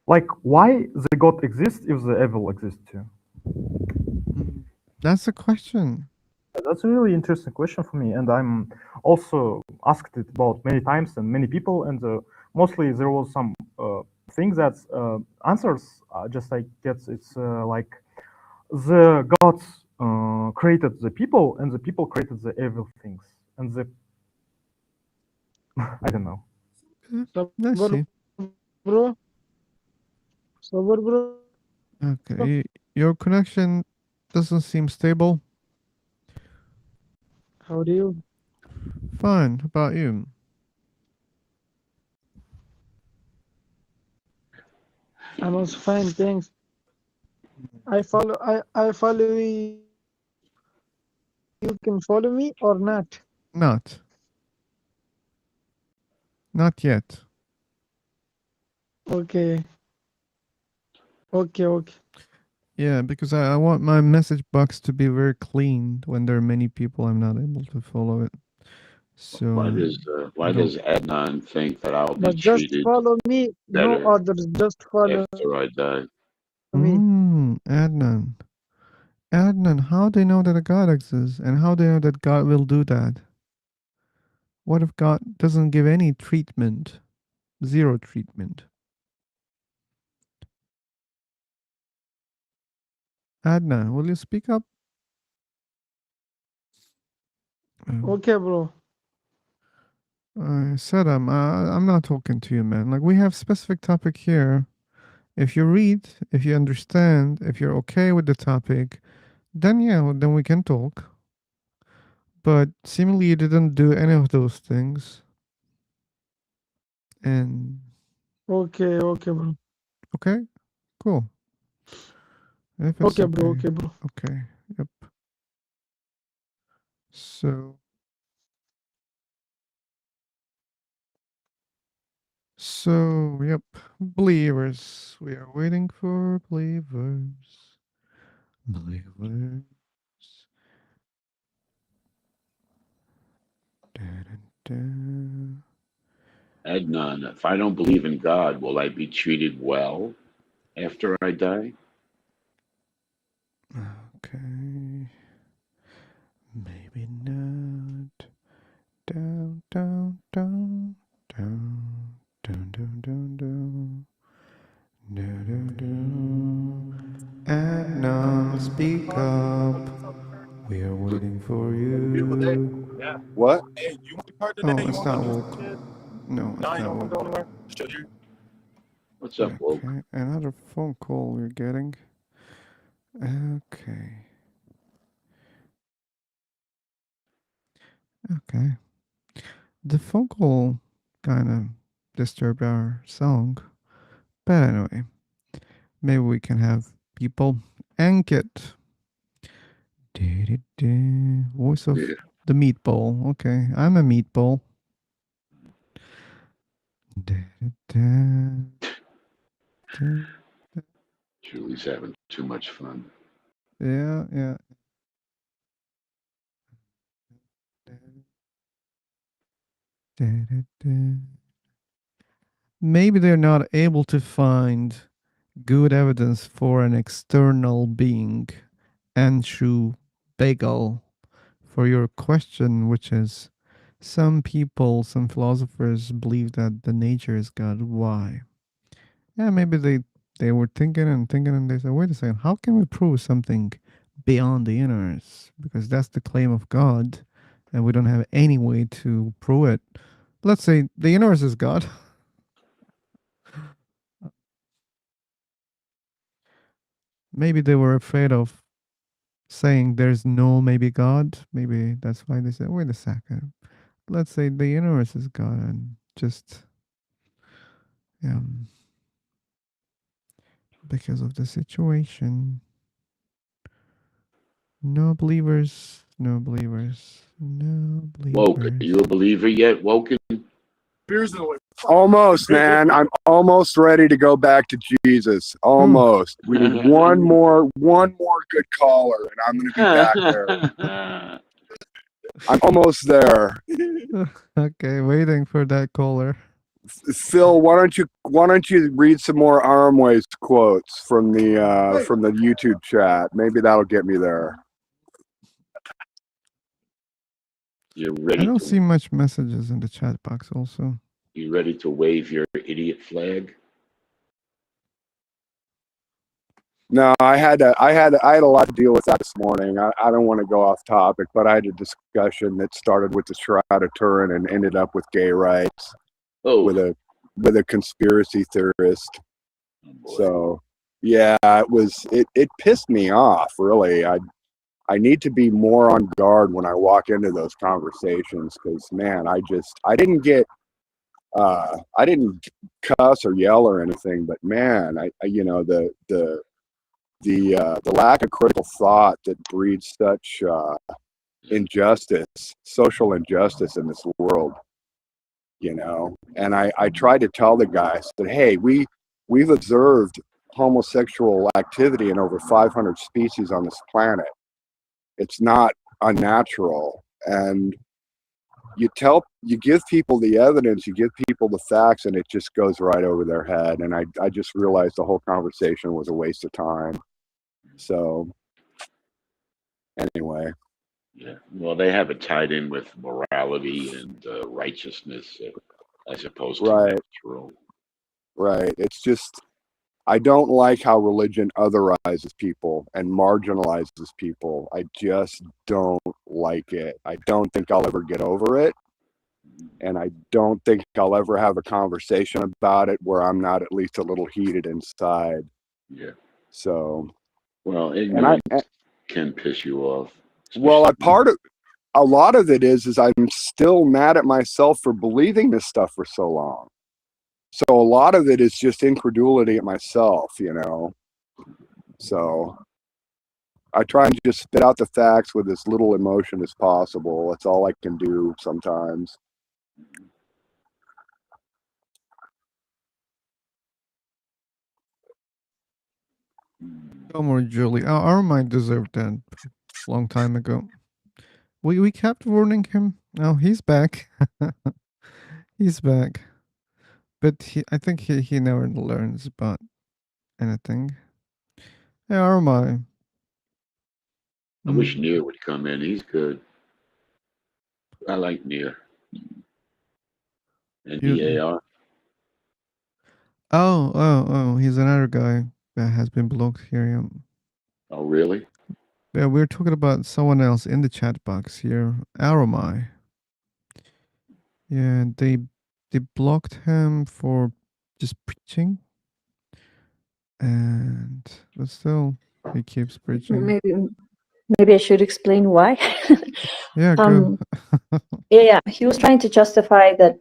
like why the God exists if the evil exists too? That's a question. That's a really interesting question for me, and I'm also asked it about many times and many people, and mostly there was some things that answers just I get. It's like the gods created the people, and the people created the evil things, and the I don't know. Let's see. bro. Sober, bro. Okay, your connection doesn't seem stable. How do you? Fine. How about you? I'm also fine, thanks. I follow you. You can follow me or not. Not. Not yet. Okay. Okay. Yeah, because I want my message box to be very clean. When there are many people, I'm not able to follow it. Why So don't. does Adnan think that I'll be But just treated follow me, no better others. Just follow after I die? me. Adnan. Adnan, how do you know that a God exists? And how do you know that God will do that? What if God doesn't give any treatment? Zero treatment. Adnan, will you speak up? Okay, bro. I said I'm not talking to you, man. Like, we have specific topic here. If you read, if you understand, if you're okay with the topic, then yeah, then we can talk. But seemingly you didn't do any of those things. And Okay, bro. okay, cool. If it's Okay, bro. Okay, bro. okay, yep. So yep, believers. We are waiting for believers. Believers. Da-da-da. Adnan, if I don't believe in God, will I be treated well after I die? Okay. Maybe not. Down, down, down, down, down, down, down, down. Down, down, down. Adnan, speak up. We are waiting for you. What? Oh, it's not woke. No, it's not woke. What's up, woke? Okay, another phone call we're getting. Okay. Okay. The phone call kind of disturb our song. But anyway, maybe we can have people. Ankit. Voice of the meatball. Okay, I'm a meatball. Julie's having too much fun. Yeah. Maybe they're not able to find good evidence for an external being. Anshu Begal, for your question, which is some people, some philosophers believe that the nature is God. Why? Yeah, maybe they were thinking and they said, wait a second, how can we prove something beyond the universe? Because that's the claim of God, and we don't have any way to prove it. Let's say the universe is God. Maybe they were afraid of saying there's no maybe God. Maybe that's why they said, wait a second. Let's say the universe is God and just because of the situation. No believers, no believers, no Woke, are believers. you a believer yet, Woken? Almost, man. I'm almost ready to go back to Jesus. Almost. We need one more good caller, and I'm going to be back there. I'm almost there. Okay, waiting for that caller. Phil, why don't you read some more Armways quotes from the YouTube chat? Maybe that'll get me there. You're I ready don't to see much messages in the chat box also. you ready to wave your idiot flag? No, I had a lot to deal with that this morning. I don't want to go off topic, but I had a discussion that started with the Shroud of Turin and ended up with gay rights. With a conspiracy theorist. So yeah, it pissed me off, really. I need to be more on guard when I walk into those conversations, because man, I didn't cuss or yell or anything, but man, I the lack of critical thought that breeds such social injustice in this world, and I tried to tell the guys that, hey, we've observed homosexual activity in over 500 species on this planet. It's not unnatural, and you give people the evidence, you give people the facts, and it just goes right over their head. And I just realized the whole conversation was a waste of time. So anyway. Yeah. Well, they have it tied in with morality and righteousness as opposed to natural. Right. It's just, I don't like how religion otherizes people and marginalizes people. I just don't like it. I don't think I'll ever get over it. And I don't think I'll ever have a conversation about it where I'm not at least a little heated inside. Yeah. So. Well, ignorance can piss you off. Well, a lot of it is I'm still mad at myself for believing this stuff for so long. So a lot of it is just incredulity at myself, So I try and just spit out the facts with as little emotion as possible. That's all I can do sometimes. No more Julie. Our mind deserved that a long time ago. We kept warning him. Now he's back. He's back. But I think he never learns about anything. Hey, Armai. I wish Near would come in. He's good. I like Near. NEAR. Oh, he's another guy that has been blocked here. Oh, really? Yeah, we're talking about someone else in the chat box here. Aromai. Yeah, they blocked him for just preaching. But still, he keeps preaching. Maybe I should explain why. Yeah, good. Yeah, he was trying to justify that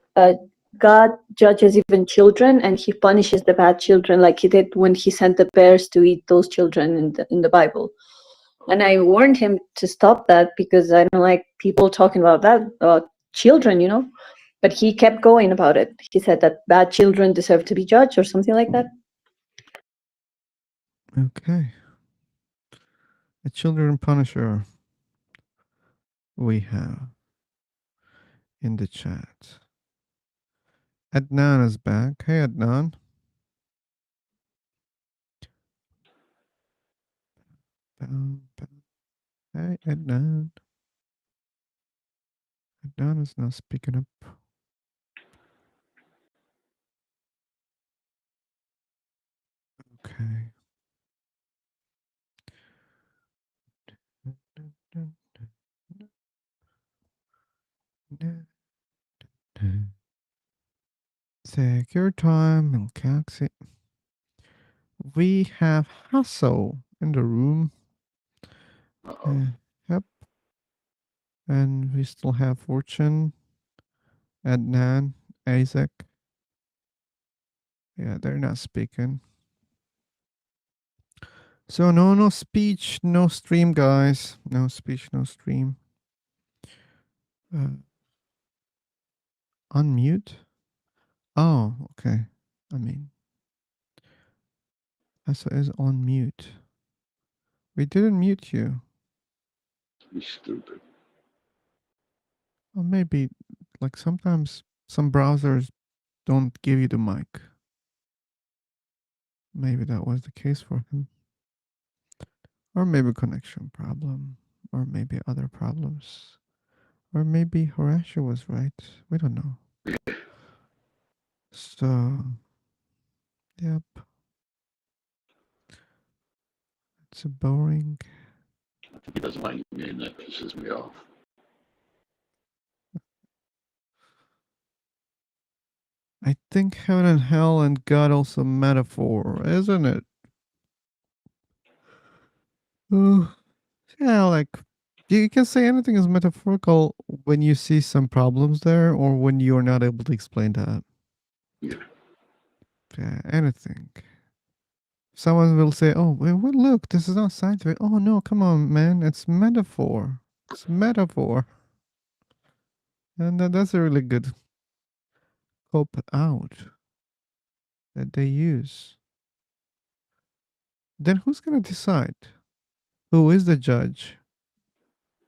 God judges even children, and he punishes the bad children, like he did when he sent the bears to eat those children in the Bible. And I warned him to stop that because I don't like people talking about that, about children, you know. But he kept going about it. He said that bad children deserve to be judged or something like that. Okay. A children punisher we have in the chat. Adnan is back. Hey, Adnan. Hey, Adnan. Adnan is not speaking up. Okay. Take your time and Caxi. We have Hasso in the room. Yep. And we still have Fortune, Adnan, Isaac. Yeah, they're not speaking. So no speech, no stream, guys. No speech, no stream. Unmute? Oh, okay. I mean, Hasso is on mute. We didn't mute you. He's stupid. Or maybe, like sometimes some browsers don't give you the mic. Maybe that was the case for him. Or maybe connection problem. Or maybe other problems. Or maybe Horatio was right. We don't know. So, yep. It's boring. I think he doesn't like me, and that pisses me off. I think heaven and hell and God also metaphor, isn't it? Yeah, like you can say anything is metaphorical when you see some problems there or when you're not able to explain that. Yeah, anything. Someone will say, "Oh, well, look, this is not scientific." Oh no, come on, man, it's metaphor. It's metaphor, and that's a really good cop out that they use. Then who's gonna decide? Who is the judge?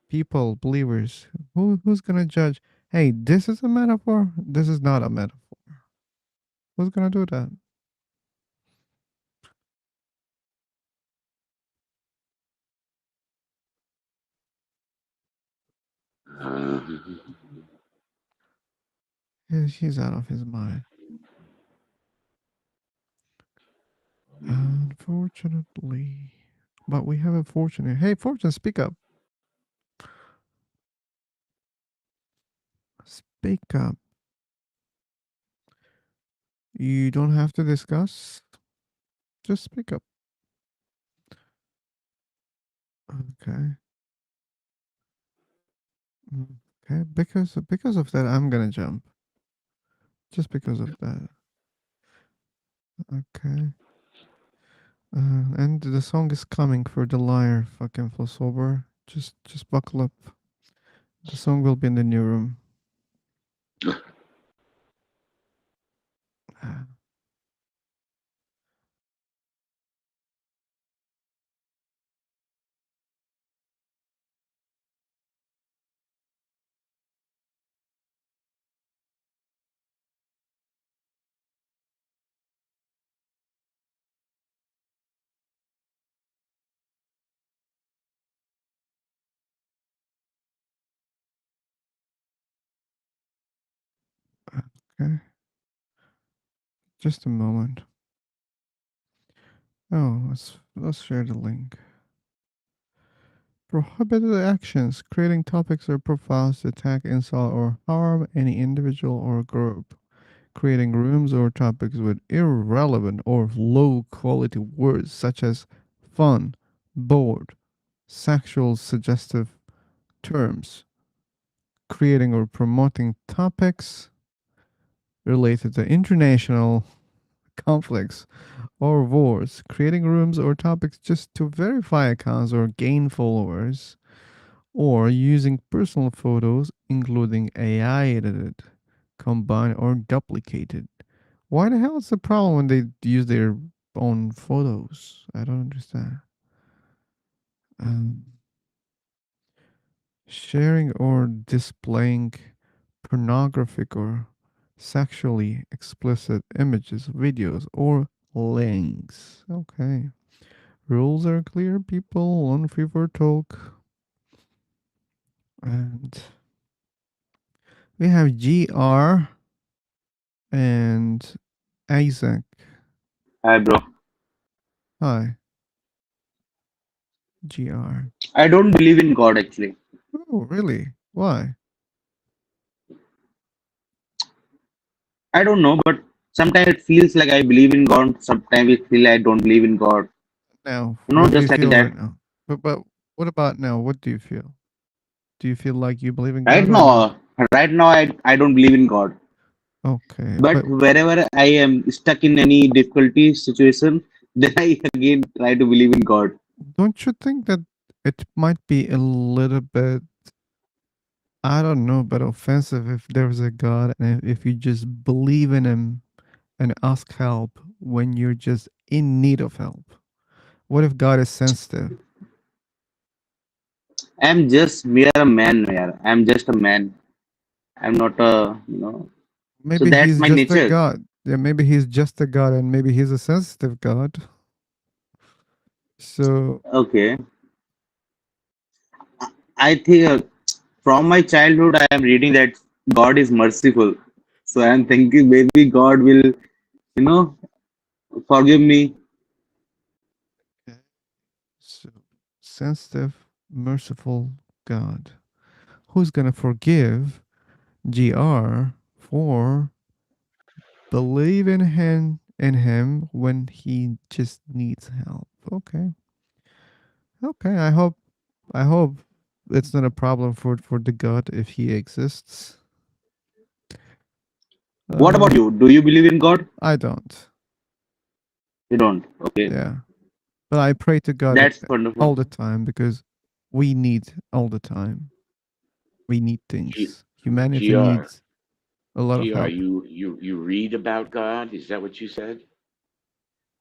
People, believers. Who's gonna judge? Hey, this is a metaphor. This is not a metaphor. Who's gonna do that? He's out of his mind. Unfortunately. But we have a fortune. Hey, Fortune, speak up. Speak up. You don't have to discuss. Just speak up. Okay. Okay. Because of that, I'm gonna jump. Just because of that. Okay. And the song is coming for the liar, fucking for sober. Just buckle up. The song will be in the new room. Okay. Just a moment. Oh, let's share the link. Prohibited actions, creating topics or profiles to attack, insult, or harm any individual or group. Creating rooms or topics with irrelevant or low quality words such as fun, bored, sexual suggestive terms. Creating or promoting topics related to international conflicts or wars, creating rooms or topics just to verify accounts or gain followers, or using personal photos, including AI edited, combined, or duplicated. Why the hell is the problem when they use their own photos? I don't understand. Um, Sharing or displaying pornographic or sexually explicit images, videos, or links. Okay. Rules are clear, people. On free for talk. And we have GR and Isaac. Hi, bro. Hi. GR. I don't believe in God actually. Oh, really? Why? I don't know, but sometimes it feels like I believe in God. Sometimes it feels I don't believe in God. Now, You know, what do you just like feel that. right now? But what about now? What do you feel? Do you feel like you believe in Right God or not? now, I don't believe in God. Okay, But but wherever I am stuck in any difficulty situation, then I again try to believe in God. don't you think that it might be a little bit, I don't know, but offensive if there's a God and if you just believe in Him and ask help when you're just in need of help? What if God is sensitive? We are a man, man. I'm just a man. I'm not a, so Maybe that's He's my just a nature. God. Yeah, maybe He's just a God and maybe He's a sensitive God. So Okay. I think from my childhood, I am reading that God is merciful. So I'm thinking maybe God will, forgive me. So, sensitive, merciful God. Who's gonna forgive GR for believing in him when he just needs help? Okay. Okay. I hope it's not a problem for the God if he exists. What about you? Do you believe in God? I don't. You don't. Okay. Yeah. But I pray to God That's wonderful. all the time because we need all the time. We need G- things. Humanity GR, needs a lot of GR, help. you read about God? Is that what you said?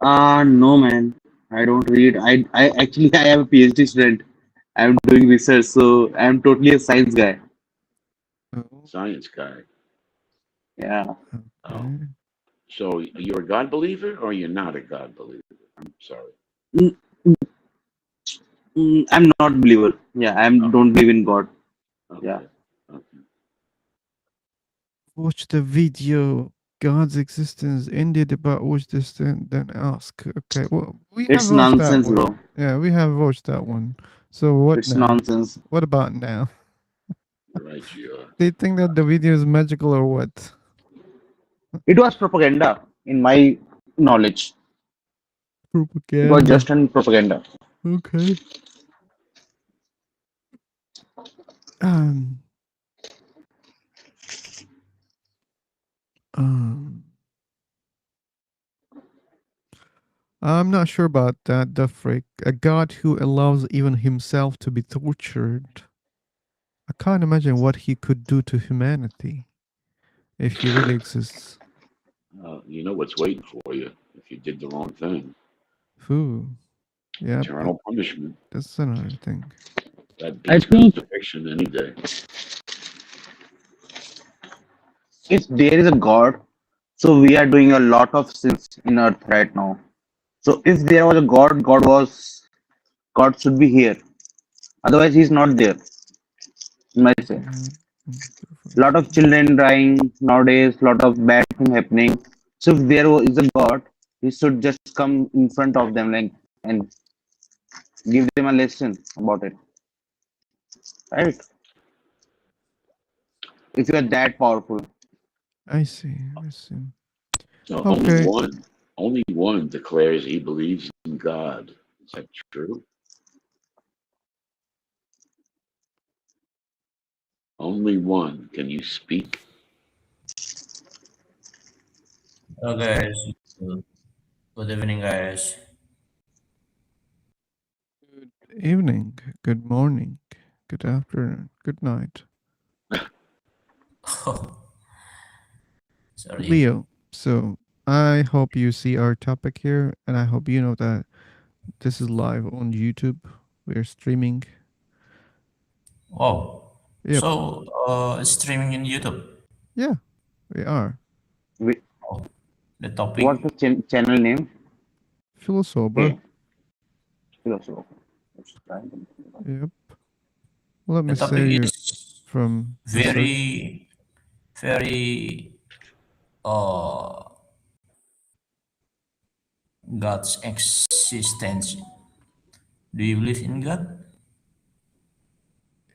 No, man. I don't read. I actually I am a PhD student. I'm doing research, so I'm totally a science guy. Science guy. Yeah. Oh. So you're a God believer or you're not a God believer? I'm sorry. Mm, I'm not believer. Yeah, I Oh, don't believe in God. Yeah. okay. Okay. Watch the video. God's existence ended about watch this then ask. Okay, well we have It's watched that nonsense, one. bro. Yeah, we have watched that one. So what It's now? nonsense. What about now? You're right, GR. They think that the video is magical or what? It was propaganda, in my knowledge. It was Propaganda. just an propaganda. Okay. Um. Um. I'm not sure about that, the freak. A god who allows even himself to be tortured. I can't imagine what he could do to humanity if he really exists. You know what's waiting for you if you did the wrong thing. Ooh. Yeah, but Eternal punishment. that's another thing. That I beats think crucifixion any day. if there is a God, so we are doing a lot of sins in earth right now. So if there was a God should be here. Otherwise, he's not there. In my say, Yeah. lot of children dying nowadays. Lot of bad thing happening. So if there is a God, he should just come in front of them, like, and give them a lesson about it. Right? If you are that powerful. I see. I see. So Okay. only one declares he believes in God. Is that true? Only one. Can you speak? Hello guys, good evening guys. Evening, good morning, good afternoon, good night. Sorry. Leo, so I hope you see our topic here, and I hope you know that this is live on YouTube. We're streaming. Wow. Yep. So streaming in YouTube. Yeah, we are. Oh, the topic. What's the channel name? Philosopher. Okay. Philosopher. Let's try them. Yep. Let me The topic save you is from the search. very uh God's existence. Do you believe in God?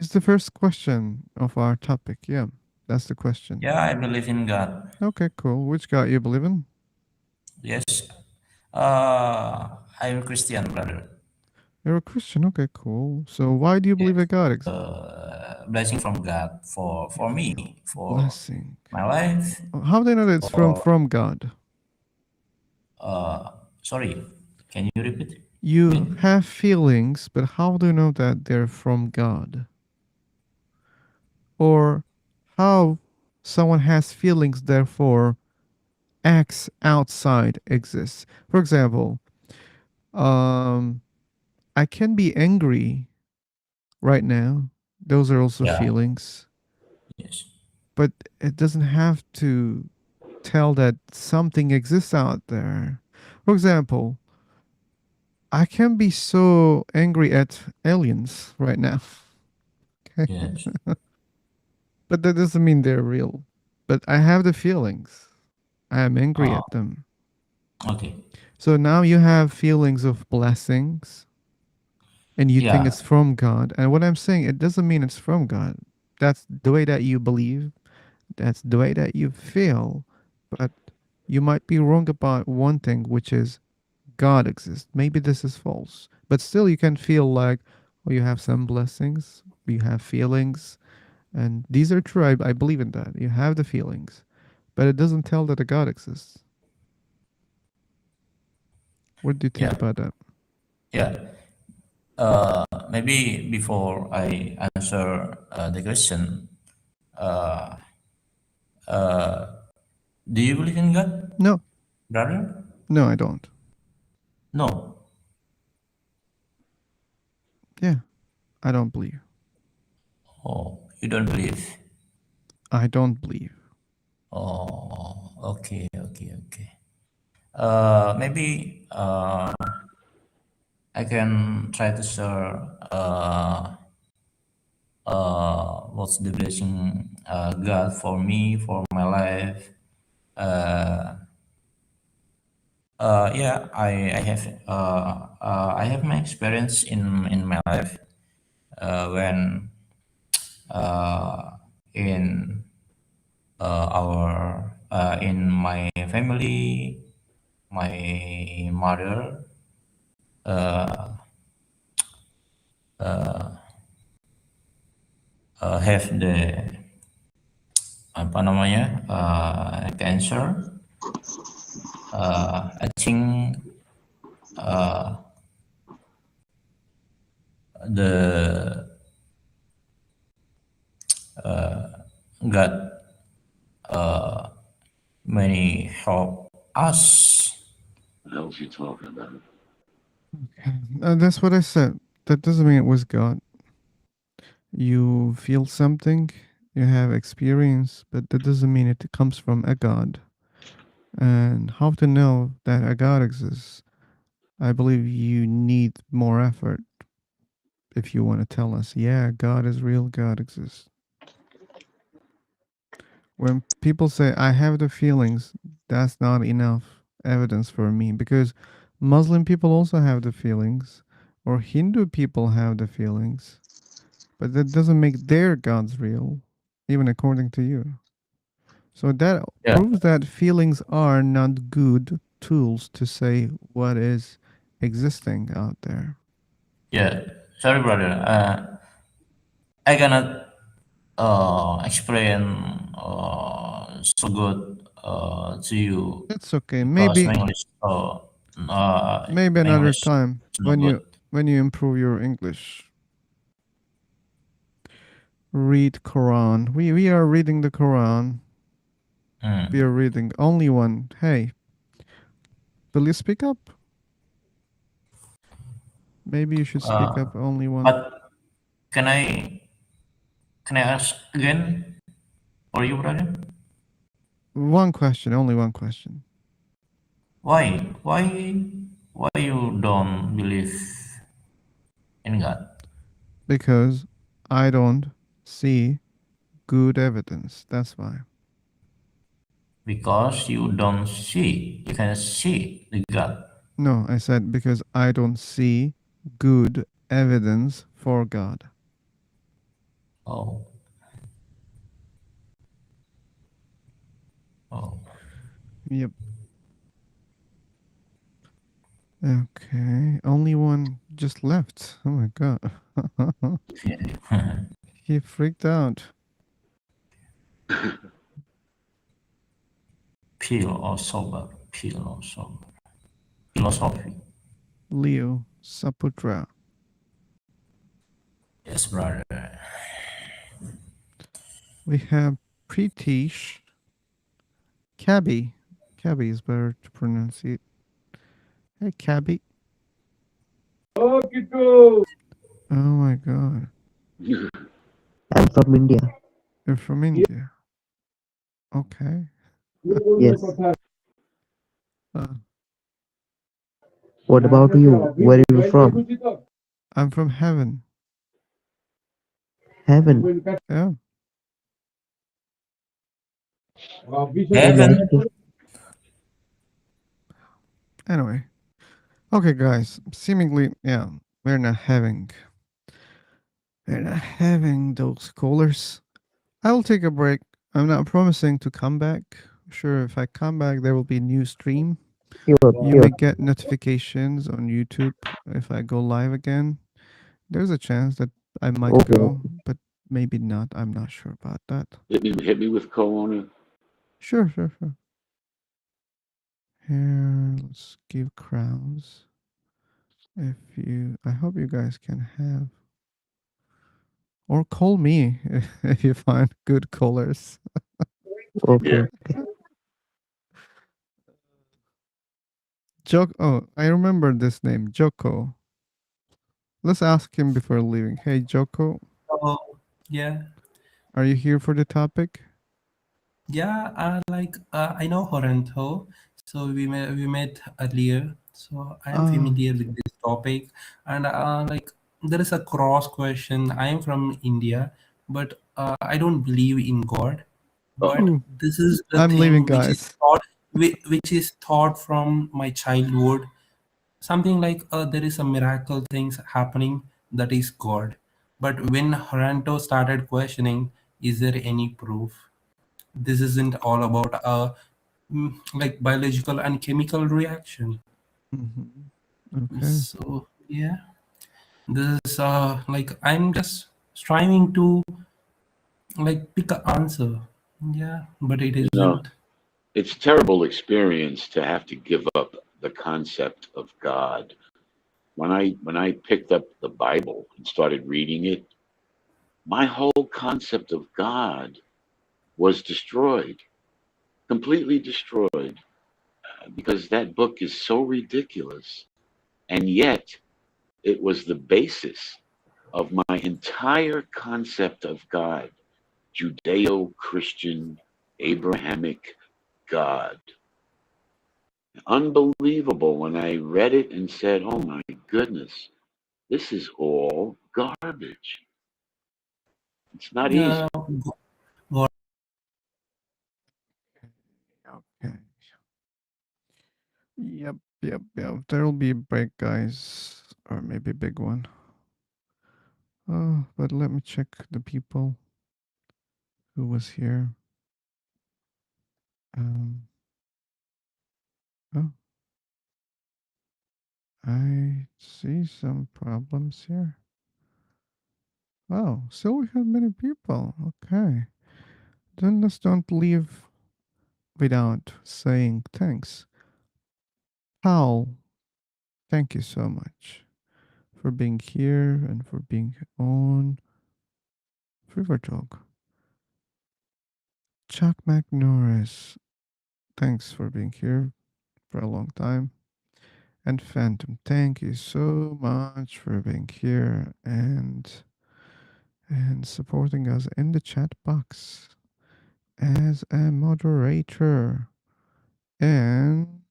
It's the first question of our topic. Yeah, that's the question. Yeah, I believe in God. Okay, cool. Which God you believe in? Yes. I'm a Christian, brother. You're a Christian. Okay, cool. So why do you believe a God exists? Blessing from God for me, for Blessing. my life. How do you know that it's from God? Sorry, can you repeat? You have feelings, but how do you know that they're from God? Or how someone has feelings, therefore acts outside exists. For example, I can be angry right now. Those are also Yeah. feelings. Yes. But it doesn't have to tell that something exists out there. For example, I can be so angry at aliens right now. Okay. Yes. But that doesn't mean they're real. But I have the feelings. I am angry at them. Okay. So now you have feelings of blessings and you think Yeah. it's from God. And what I'm saying, it doesn't mean it's from God. That's the way that you believe. That's the way that you feel. But you might be wrong about one thing, which is God exists. Maybe this is false. But still, you can feel like, oh, you have some blessings, you have feelings. And these are true. I believe in that. You have the feelings. But it doesn't tell that a God exists. What do you think about that? Yeah. Maybe before I answer the question, do you believe in God? No. Brother? No, I don't. No. Yeah, I don't believe. Oh, you don't believe? I don't believe. Oh, okay. Maybe I can try to share what's the blessing God for me, for my life. Yeah, I have my experience in my life when in our in my family, my mother have the apa namanya cancer. I think the God many help us. What else you talking about? That's what I said. That doesn't mean it was God. You feel something, you have experience, but that doesn't mean it comes from a God. And how to know that a God exists? I believe you need more effort if you want to tell us, yeah, God is real, God exists. When people say, I have the feelings, that's not enough evidence for me because Muslim people also have the feelings, or Hindu people have the feelings, but that doesn't make their gods real, even according to you. So that proves that feelings are not good tools to say what is existing out there. Yeah, sorry, brother. I cannot explain so good to you It's okay. because Maybe my English maybe my another English time is not good. when you improve your English. Read Quran. We are reading the Quran. We are reading only one. Hey, will you speak up? Maybe you should speak up only one. But can I ask again for you, brother? One question, only one question. Why you don't believe in God? Because I don't see good evidence. That's why. Because you don't see, you can see the God. No, I said because I don't see good evidence for God. Oh. Oh. Yep. Okay. Only one just left. Oh my god. He freaked out. Pure or sober, pure or sober. Philosophy. Leo Saputra. Yes, brother. We have Pritish. Cabby. Cabby is better to pronounce it. Hey, Cabby. Oh my god. I'm from India. You're from India. Okay. Yes. Uh, What about you? Where are you from? I'm from heaven. Heaven. Yeah. Heaven. Anyway. Okay, guys. Seemingly, yeah, we're not having those callers. I'll take a break. I'm not promising to come back. Sure, if I come back, there will be a new stream. You may get notifications on YouTube if I go live again. There's a chance that I might Okay. go, but maybe not. I'm not sure about that. Hit me with co-owner. Sure. Here, let's give crowns. I hope you guys can have, or call me if you find good callers. Okay. Oh, I remember this name, Joko. Let's ask him before leaving. Hey, Joko, Oh, yeah, are you here for the topic? yeah. I know Horanto, so we met earlier, so I am Ah, familiar with this topic, and there is a cross question. I am from India, but I don't believe in God. But ooh, this is the I'm leaving, thing which is guys. taught, which is taught from my childhood. Something like there is a miracle things happening that is God. But when Horanto started questioning, is there any proof? This isn't all about like biological and chemical reaction. Okay. So yeah, this is like I'm just striving to like pick an answer. Yeah, but it You know, isn't. it's a terrible experience to have to give up the concept of God. When I picked up the Bible and started reading it, my whole concept of God was destroyed, completely destroyed, because that book is so ridiculous. And yet, it was the basis of my entire concept of God, Judeo Christian, Abrahamic God. Unbelievable when I read it and said, oh my goodness, this is all garbage. It's not easy. God. Okay. Yep. There'll be a break, guys, or maybe a big one. Oh, but let me check the people who was here. Oh, I see some problems here. Oh, still we have many people. Okay. Then let's don't leave without saying thanks. Paul, thank you so much for being here and for being on River Talk. Chuck McNorris, thanks for being here for a long time. And Phantom, thank you so much for being here and supporting us in the chat box as a moderator. And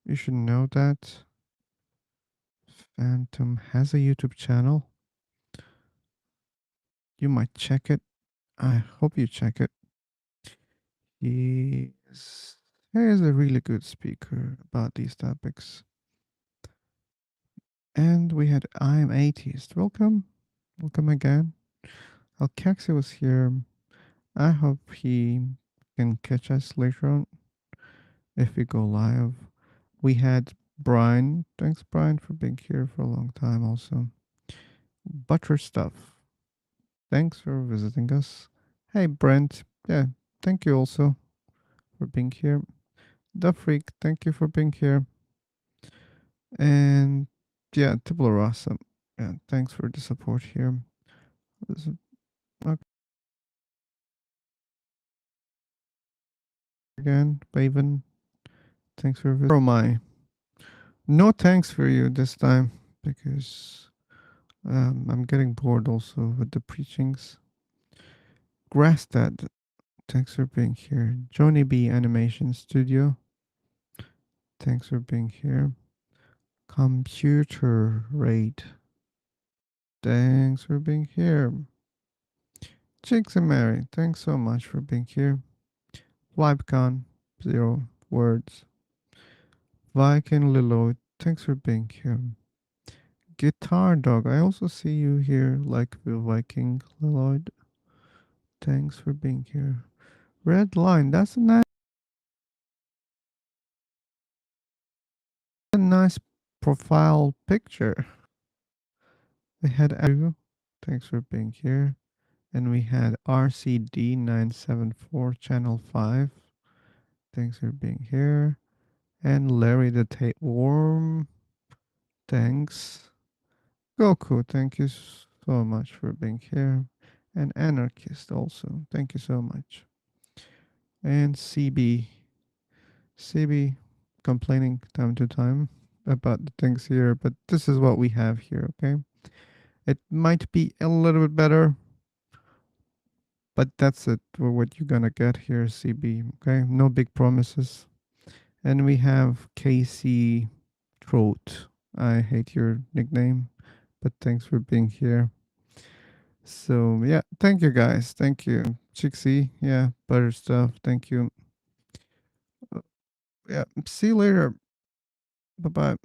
you should know that Phantom has a YouTube channel. You might check it. I hope you check it. He is a really good speaker about these topics. And we had I'm Atheist. Welcome. Welcome again. Alcaxi was here. I hope he can catch us later on if we go live. We had Brian. Thanks, Brian, for being here for a long time also. Butter Stuff. Thanks for visiting us. Hey, Brent. Yeah, thank you also for being here. The Freak, thank you for being here. And yeah, Tibler Awesome. Yeah, thanks for the support here. Okay. Again, Baven, thanks for visiting. Romai, no thanks for you this time because I'm getting bored also with the preachings. Grassdad, thanks for being here. Johnny B Animation Studio, thanks for being here. Computer Raid, thanks for being here. Chicks and Mary, thanks so much for being here. Vibecon, 0 words. Viking Liloid, thanks for being here. Guitar Dog, I also see you here, like the Viking Liloid. Thanks for being here. Red Line, that's a nice profile picture. We had Andrew, thanks for being here. And we had RCD974 Channel 5. Thanks for being here. And Larry the Tapeworm. Thanks. Goku, thank you so much for being here. And Anarchist also. Thank you so much. And CB complaining time to time about the things here, but this is what we have here, okay? It might be a little bit better, but that's it for what you're gonna get here, CB, okay? No big promises. And we have KC Throat. I hate your nickname, but thanks for being here. So yeah, thank you guys. Thank you. Chixie, yeah, butter stuff. Thank you. Yeah, see you later. Bye bye.